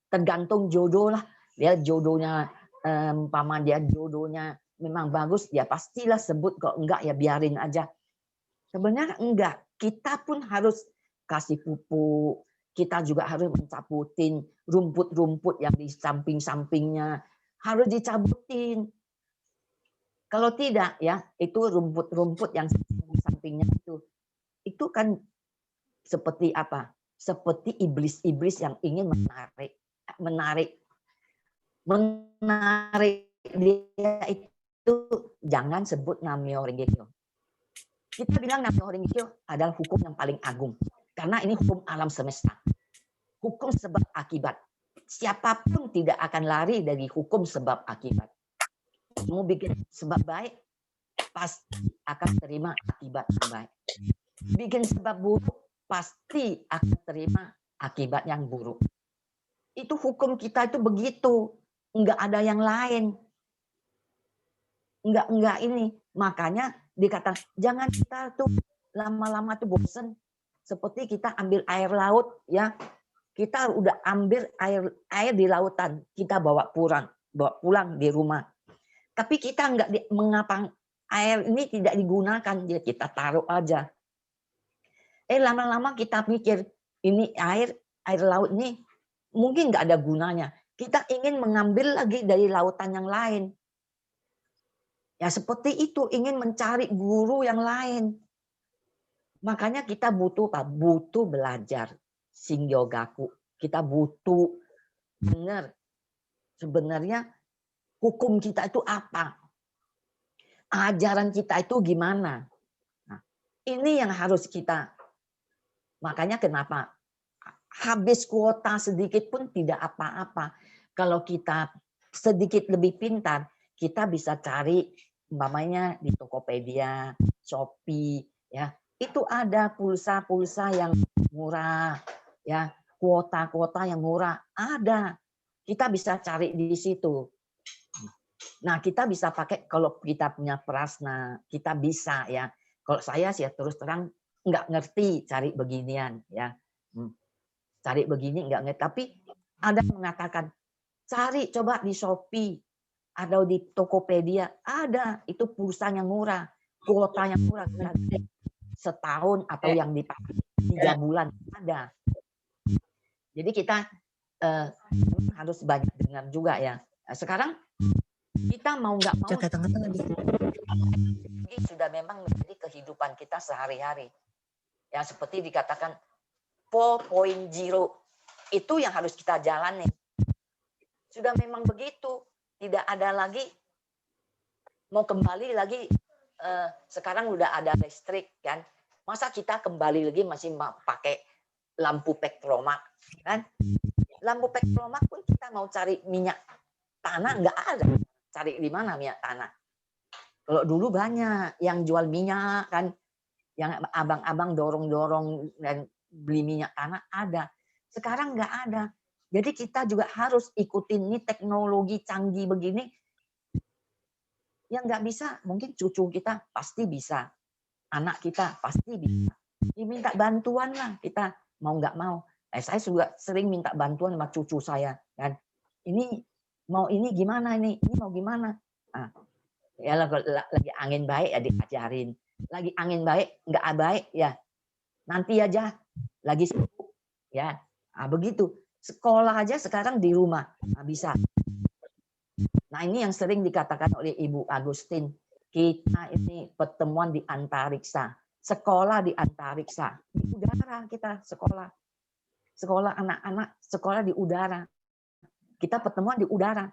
tergantung jodoh lah. Dia jodohnya umpama dia jodohnya memang bagus, ya pastilah sebut. Kok enggak ya biarin aja. Sebenarnya enggak, kita pun harus kasih pupuk, kita juga harus mencabutin rumput-rumput yang di samping-sampingnya, harus dicabutin. Kalau tidak ya, itu rumput-rumput yang di sampingnya itu kan seperti apa? Seperti iblis-iblis yang ingin menarik dia itu. Jangan sebut Namyo Renge-kyo. Kita bilang Namyo Renge-kyo adalah hukum yang paling agung. Karena ini hukum alam semesta. Hukum sebab akibat. Siapapun tidak akan lari dari hukum sebab akibat. Mau bikin sebab baik, pasti akan terima akibat yang baik. Bikin sebab buruk, pasti akan terima akibat yang buruk. Itu hukum kita itu begitu. Enggak ada yang lain. Enggak ini. Makanya dikatakan, jangan kita tuh lama-lama tuh bosen. Seperti kita ambil air laut, ya. Kita udah ambil air di lautan, kita bawa pulang di rumah. Tapi kita enggak mengapa air ini tidak digunakan, ya kita taruh aja. Lama-lama kita mikir, ini air laut ini mungkin enggak ada gunanya. Kita ingin mengambil lagi dari lautan yang lain. Ya seperti itu, ingin mencari guru yang lain. Makanya kita butuh apa? Butuh belajar Shin-Gyogaku. Kita butuh benar. Sebenarnya hukum kita itu apa? Ajaran kita itu gimana? Nah, ini yang harus kita. Makanya kenapa habis kuota sedikit pun tidak apa-apa. Kalau kita sedikit lebih pintar, kita bisa cari umpamanya di Tokopedia, Shopee, ya. Itu ada pulsa-pulsa yang murah, ya, kuota-kuota yang murah ada. Kita bisa cari di situ. Nah, kita bisa pakai kalau kita punya prasna, kita bisa ya. Kalau saya sih terus terang nggak ngerti cari beginian, ya. Cari begini nggak ngerti. Tapi ada yang mengatakan cari coba di Shopee atau di Tokopedia ada itu pulsa yang murah, kuota yang murah, setahun atau yang dipakai 3 bulan ada. Jadi kita harus banyak dengar juga ya. Sekarang kita mau nggak mau ini sudah memang menjadi kehidupan kita sehari-hari. Ya seperti dikatakan 4.0 itu yang harus kita jalani. Sudah memang begitu. Tidak ada lagi mau kembali lagi. Sekarang udah ada listrik kan. Masa kita kembali lagi masih pakai lampu petromak kan? Lampu petromak pun kita mau cari minyak tanah nggak ada. Cari di mana minyak tanah? Kalau dulu banyak yang jual minyak kan, yang abang-abang dorong-dorong dan beli minyak tanah ada. Sekarang nggak ada. Jadi kita juga harus ikutin ini teknologi canggih begini. Yang nggak bisa, mungkin cucu kita pasti bisa. Anak kita pasti bisa. Diminta bantuan lah kita mau nggak mau. Saya juga sering minta bantuan sama cucu saya. Kan. Ini mau ini gimana ini? Ini mau gimana? Nah, ya lagi angin baik ya diajarin. Lagi angin baik, nggak baik ya nanti aja. Lagi sibuk ya. Nah, begitu. Sekolah aja sekarang di rumah. Nah, bisa. Nah ini yang sering dikatakan oleh Ibu Agustin. Kita ini pertemuan di antariksa. Sekolah di antariksa. Di udara kita sekolah. Sekolah anak-anak, sekolah di udara. Kita pertemuan di udara.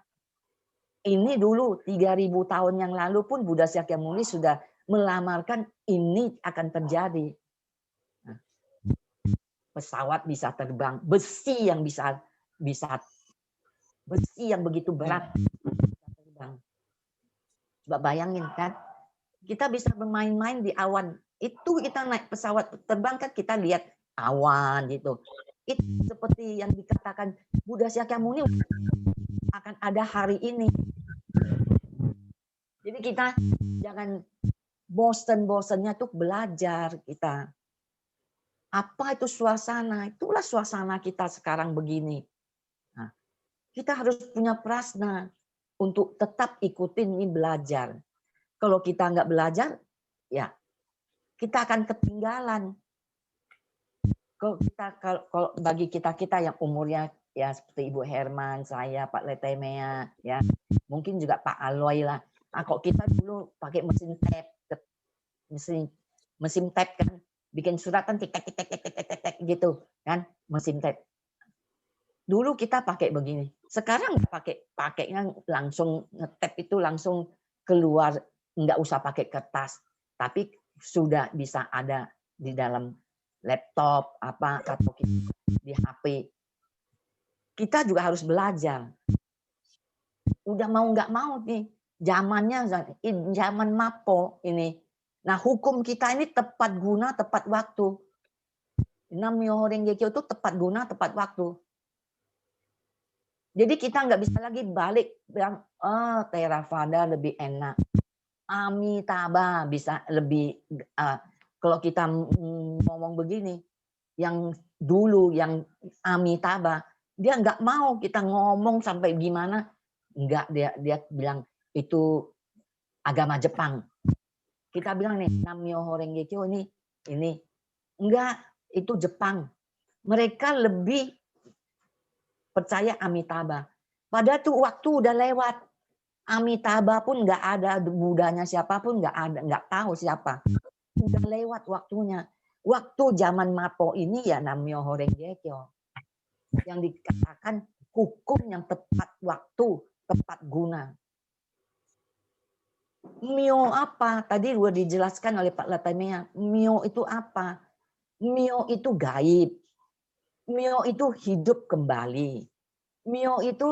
Ini dulu 3.000 tahun yang lalu pun Buddha Shakyamuni sudah melamarkan ini akan terjadi. Nah, pesawat bisa terbang, besi yang bisa besi yang begitu berat bisa terbang. Coba bayangin kan, kita bisa bermain-main di awan. Itu kita naik pesawat terbang kan kita lihat awan gitu. Itu seperti yang dikatakan Buddha Shakyamuni akan ada hari ini. Jadi kita jangan bosen-bosennya tuh belajar kita. Apa itu suasana? Itulah suasana kita sekarang begini. Nah, kita harus punya prasna untuk tetap ikutin ini belajar. Kalau kita nggak belajar, ya kita akan ketinggalan. Kalau bagi kita yang umurnya ya seperti Ibu Herman, saya, Pak Letemea, ya mungkin juga Pak Aloy lah. Nah, kok kita dulu pakai mesin tap kan, bikin surat kan tik tek gitu kan, mesin tap. Dulu kita pakai begini. Sekarang pakainya langsung ngetap itu langsung keluar, nggak usah pakai kertas, tapi sudah bisa ada di dalam laptop apa atau di HP. Kita juga harus belajar. Udah mau nggak mau nih, zamannya zaman Mapo ini. Nah, hukum kita ini tepat guna, tepat waktu. Nam-myoho Renge Kyo itu tepat guna, tepat waktu. Jadi kita nggak bisa lagi balik bilang, Theravada lebih enak. Amitabha bisa lebih, kalau kita ngomong begini, yang dulu yang Amitabha, dia nggak mau kita ngomong sampai gimana, nggak, dia bilang itu agama Jepang. Kita bilang nih Nam-myoho Renge Kyo ini enggak, itu Jepang. Mereka lebih percaya Amitabha. Padahal tuh waktu udah lewat. Amitabha pun nggak ada, Budanya siapapun nggak ada, nggak tahu siapa. Udah lewat waktunya. Waktu zaman Mapo ini ya Nam-myoho Renge Kyo. Yang dikatakan hukum yang tepat waktu, tepat guna. Myo apa? Tadi udah dijelaskan oleh Pak Letemea. Myo itu apa? Myo itu gaib. Myo itu hidup kembali. Myo itu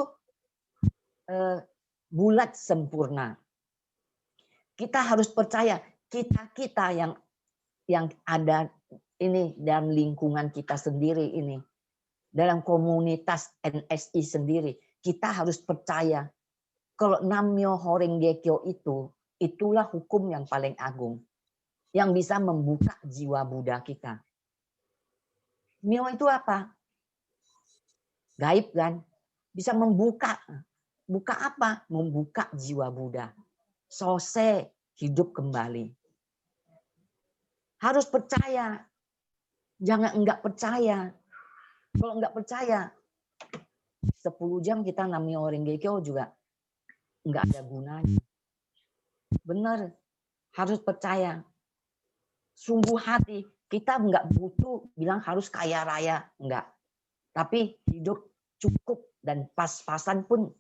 bulat sempurna. Kita harus percaya kita yang ada ini dalam lingkungan kita sendiri ini, dalam komunitas NSI sendiri, kita harus percaya kalau Nam-myoho Renge Kyo itulah hukum yang paling agung yang bisa membuka jiwa Buddha kita. Myo itu apa? Gaib kan? Bisa membuka. Buka apa? Membuka jiwa Buddha. Sose, hidup kembali. Harus percaya. Jangan enggak percaya. Kalau enggak percaya, 10 jam kita Nam-myoho Renge Kyo juga enggak ada gunanya. Benar. Harus percaya. Sungguh hati. Kita enggak butuh bilang harus kaya raya. Enggak. Tapi hidup cukup dan pas-pasan pun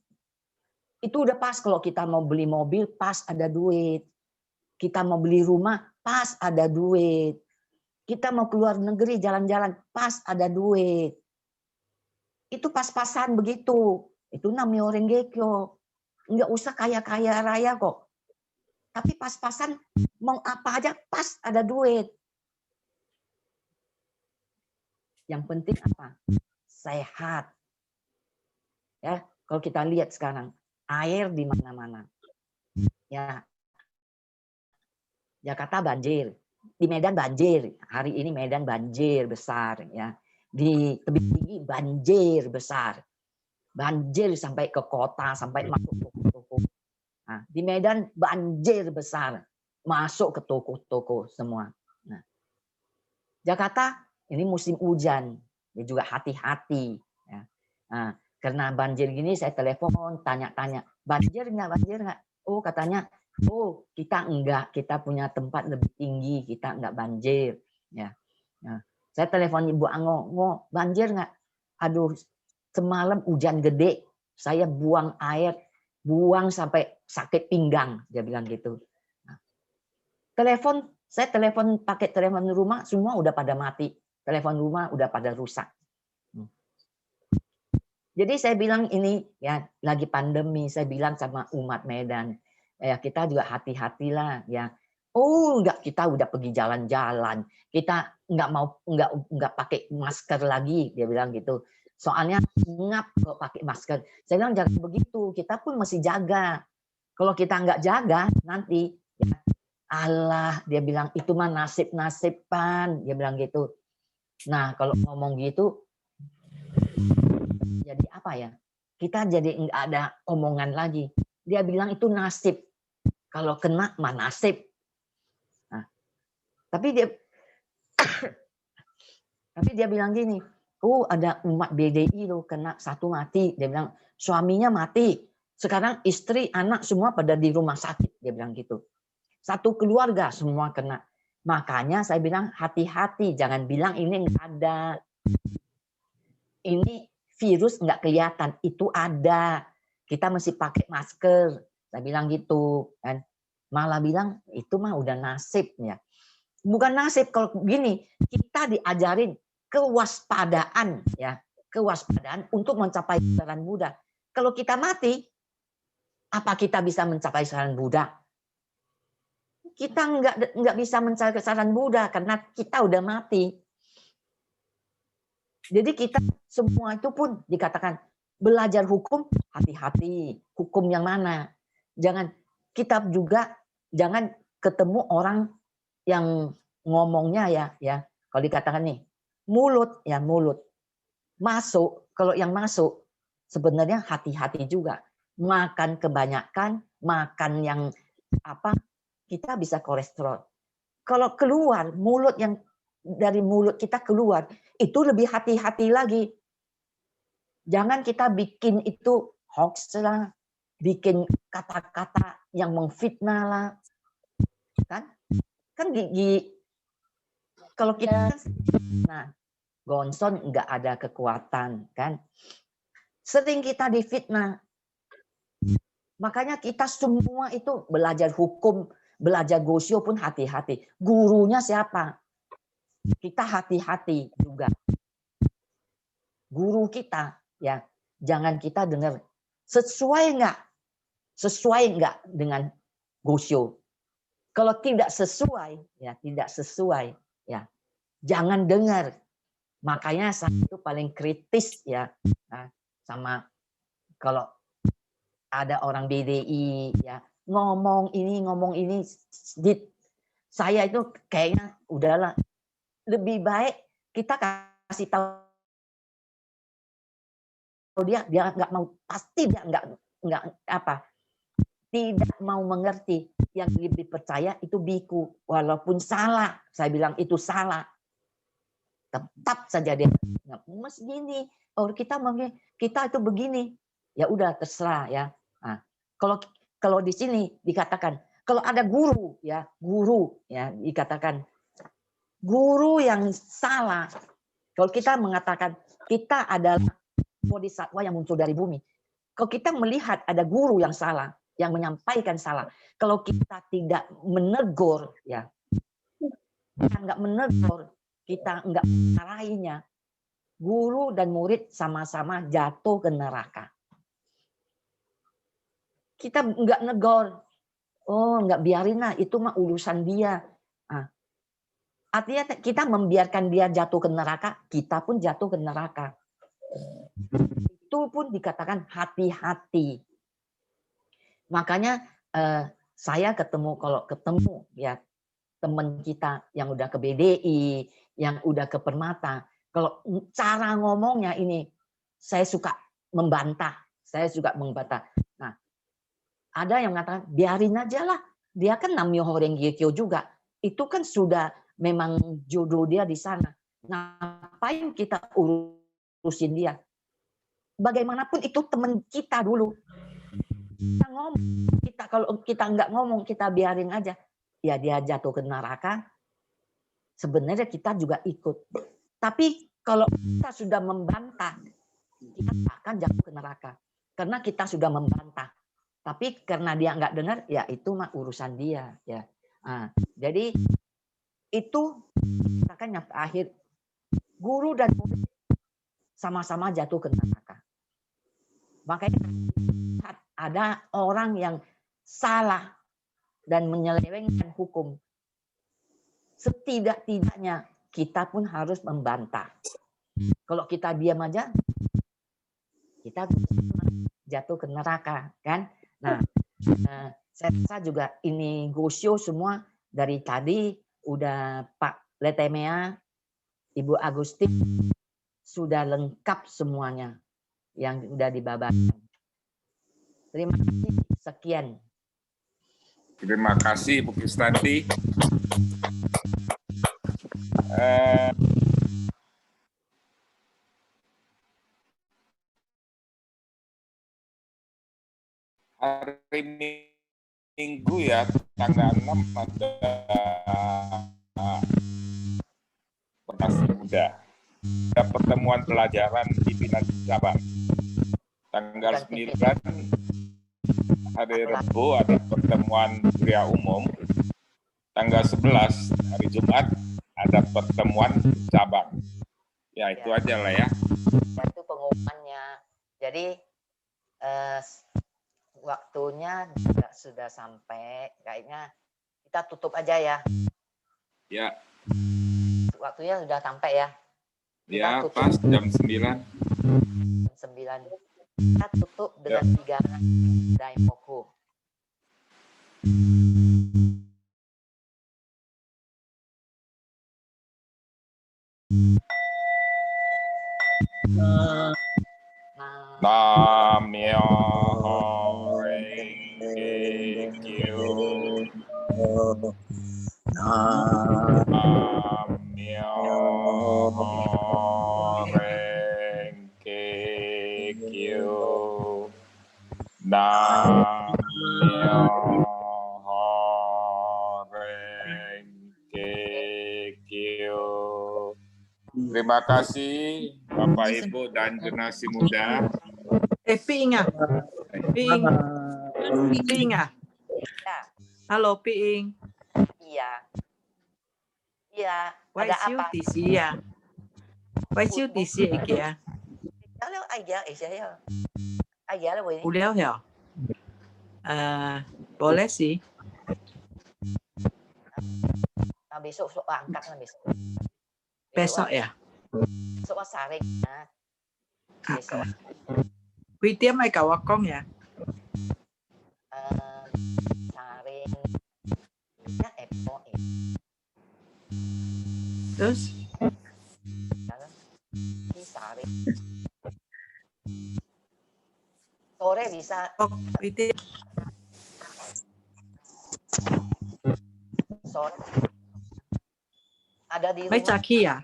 itu udah pas. Kalau kita mau beli mobil, pas ada duit. Kita mau beli rumah, pas ada duit. Kita mau keluar negeri jalan-jalan, pas ada duit. Itu pas-pasan begitu. Itu Nam-myoho Renge Kyo. Enggak usah kaya-kaya raya kok. Tapi pas-pasan mau apa aja pas ada duit. Yang penting apa? Sehat. Ya, kalau kita lihat sekarang air di mana-mana. Ya. Jakarta banjir, di Medan banjir. Hari ini Medan banjir besar ya. Di Tebing Tinggi banjir besar. Banjir sampai ke kota, sampai masuk ke toko-toko. Nah, di Medan banjir besar, masuk ke toko-toko semua. Nah, Jakarta ini musim hujan, ya juga hati-hati. Ya. Nah, karena banjir gini saya telepon, tanya-tanya, banjir nggak? Oh katanya, oh kita enggak, kita punya tempat lebih tinggi, kita enggak banjir. Ya. Nah, saya telepon Ibu Ango, banjir nggak? Aduh, semalam hujan gede, saya buang air, buang sampai sakit pinggang, dia bilang gitu. Nah, saya telepon pakai telepon rumah, semua udah pada mati. Telepon rumah udah pada rusak. Jadi saya bilang ini ya lagi pandemi, saya bilang sama umat Medan, ya kita juga hati-hatilah ya. Oh enggak, kita udah pergi jalan-jalan, kita enggak pakai masker lagi, dia bilang gitu. Soalnya ngap kalau pakai masker. Saya bilang jangan begitu, kita pun mesti jaga. Kalau kita enggak jaga nanti ya, Allah, dia bilang itu mah nasib-nasiban, dia bilang gitu. Nah, kalau ngomong gitu, jadi apa ya? Kita jadi nggak ada omongan lagi. Dia bilang itu nasib. Kalau kena, mah nasib. Nah, tapi dia bilang gini, oh ada umat BDI loh kena satu mati. Dia bilang suaminya mati. Sekarang istri, anak semua pada di rumah sakit. Dia bilang gitu. Satu keluarga semua kena. Makanya saya bilang hati-hati. Jangan bilang ini nggak ada. Ini virus nggak kelihatan. Itu ada. Kita mesti pakai masker. Saya bilang gitu. Kan. Malah bilang itu mah udah nasib ya. Bukan nasib kalau begini. Kita diajarin kewaspadaan ya, kewaspadaan untuk mencapai kebesaran Buddha. Kalau kita mati, apa kita bisa mencapai kebesaran Buddha? Kita nggak bisa mencapai kebesaran Buddha karena kita udah mati. Jadi kita semua itu pun dikatakan belajar hukum, hati-hati. Hukum yang mana? Jangan kita juga jangan ketemu orang yang ngomongnya ya. Kalau dikatakan nih mulut ya mulut masuk, kalau yang masuk sebenarnya hati-hati juga. Makan kebanyakan, makan yang apa, kita bisa kolesterol. Kalau keluar mulut yang dari mulut kita keluar, itu lebih hati-hati lagi. Jangan kita bikin itu hoax lah, bikin kata-kata yang memfitnah lah. Kan kalau kita nah Gonson nggak ada kekuatan kan. Sering kita difitnah. Makanya kita semua itu belajar hukum, belajar Gosyo pun hati-hati. Gurunya siapa? Kita hati-hati juga. Guru kita ya, jangan kita dengar sesuai nggak dengan Gosyo. Kalau tidak sesuai ya, jangan dengar. Makanya saya itu paling kritis ya sama kalau ada orang BDI ya ngomong ini saya itu kayaknya udahlah lebih baik kita kasih tahu dia nggak mau, pasti dia nggak tidak mau mengerti. Yang lebih percaya itu biku walaupun salah, saya bilang itu salah. Tetap saja dia mas gini, kita itu begini, ya udah terserah ya. Nah, kalau di sini dikatakan kalau ada guru ya dikatakan guru yang salah. Kalau kita mengatakan kita adalah bodhisatwa yang muncul dari bumi, kalau kita melihat ada guru yang salah, yang menyampaikan salah, kalau kita tidak menegur ya, kita nggak menegur, kita nggak mengarahinya, guru dan murid sama-sama jatuh ke neraka. Kita nggak negor, nggak biarin lah, itu mah urusan dia. Nah, artinya kita membiarkan dia jatuh ke neraka, kita pun jatuh ke neraka. Itu pun dikatakan hati-hati. Makanya saya kalau ketemu ya teman kita yang udah ke BDI, yang udah ke Permata, kalau cara ngomongnya ini saya suka membantah. Nah, ada yang mengatakan biarin aja lah, dia kan Nam-myoho Renge Kyo juga, itu kan sudah memang jodoh dia di sana. Ngapain kita urusin dia? Bagaimanapun itu teman kita dulu. Kalau kita nggak ngomong, kita biarin aja, ya dia jatuh ke neraka. Sebenarnya kita juga ikut. Tapi kalau kita sudah membantah, kita akan jatuh ke neraka. Karena kita sudah membantah. Tapi karena dia nggak dengar, ya itu mah urusan dia. Ya. Nah, jadi itu katakan yang terakhir, guru dan murid sama-sama jatuh ke neraka. Makanya ada orang yang salah dan menyelewengkan hukum. Setidak-tidaknya kita pun harus membantah. Kalau kita diam aja, kita jatuh ke neraka, kan? Nah, saya rasa juga ini Gosyo semua dari tadi udah Pak Letemea Ibu Agustin sudah lengkap semuanya yang sudah dibabarkan. Terima kasih. Sekian. Terima kasih Ibu Kristanti. Hari Minggu ya, tanggal 6 ada Generasi Muda. Ada pertemuan pelajaran di Bina Cabang. Tanggal 9 hari Rabu ada pertemuan pria umum. Tanggal 11 hari Jumat ada pertemuan cabang. Ya itu aja lah ya. Itu pengumumannya. Jadi waktunya juga sudah sampai. Kayaknya kita tutup aja ya. Ya. Waktunya sudah sampai ya. Ya, pas jam 9. 9. Kita tutup dengan 3 Daimoku. Namyo Renge Kyo. Namyo Renge Kyo. Namyo Renge Kyo. Terima kasih Bapak Ibu dan generasi muda. Piing ah. Piing ah. Halo Piing. Iya. Iya. Why Ada siu apa? di si ya? Why siu di si iki ya? Kalau ayah saya. Ayah lah boleh. Uliao ya? Boleh sih. Besok angkat lah besok. Besok ya. Besok saring. Besok. Kui tiêm mai cả wakong ya. Saring. Ya Epo. Terus Saring. Sore bisa. oh kui tiêm Sore. Ada di mai rumah. chaki ya.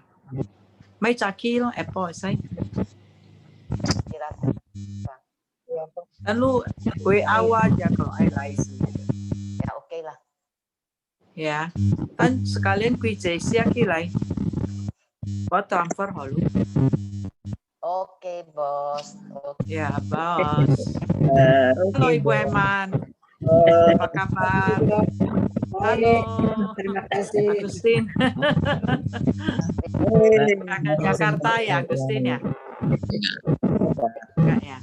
Mai chaki lo Apple sai. Lalu WA aja kalau ai lai sih. Ya oke lah. Ya. Kan sekalian kui JC aki lai. Buat transfer halu. Oke bos. Oke. Ya, bos. Halo Ibu Eman. Apa kabar? Halo. Terima kasih. Agustin. Kakak Jakarta ya, Agustin ya? Enggak ya?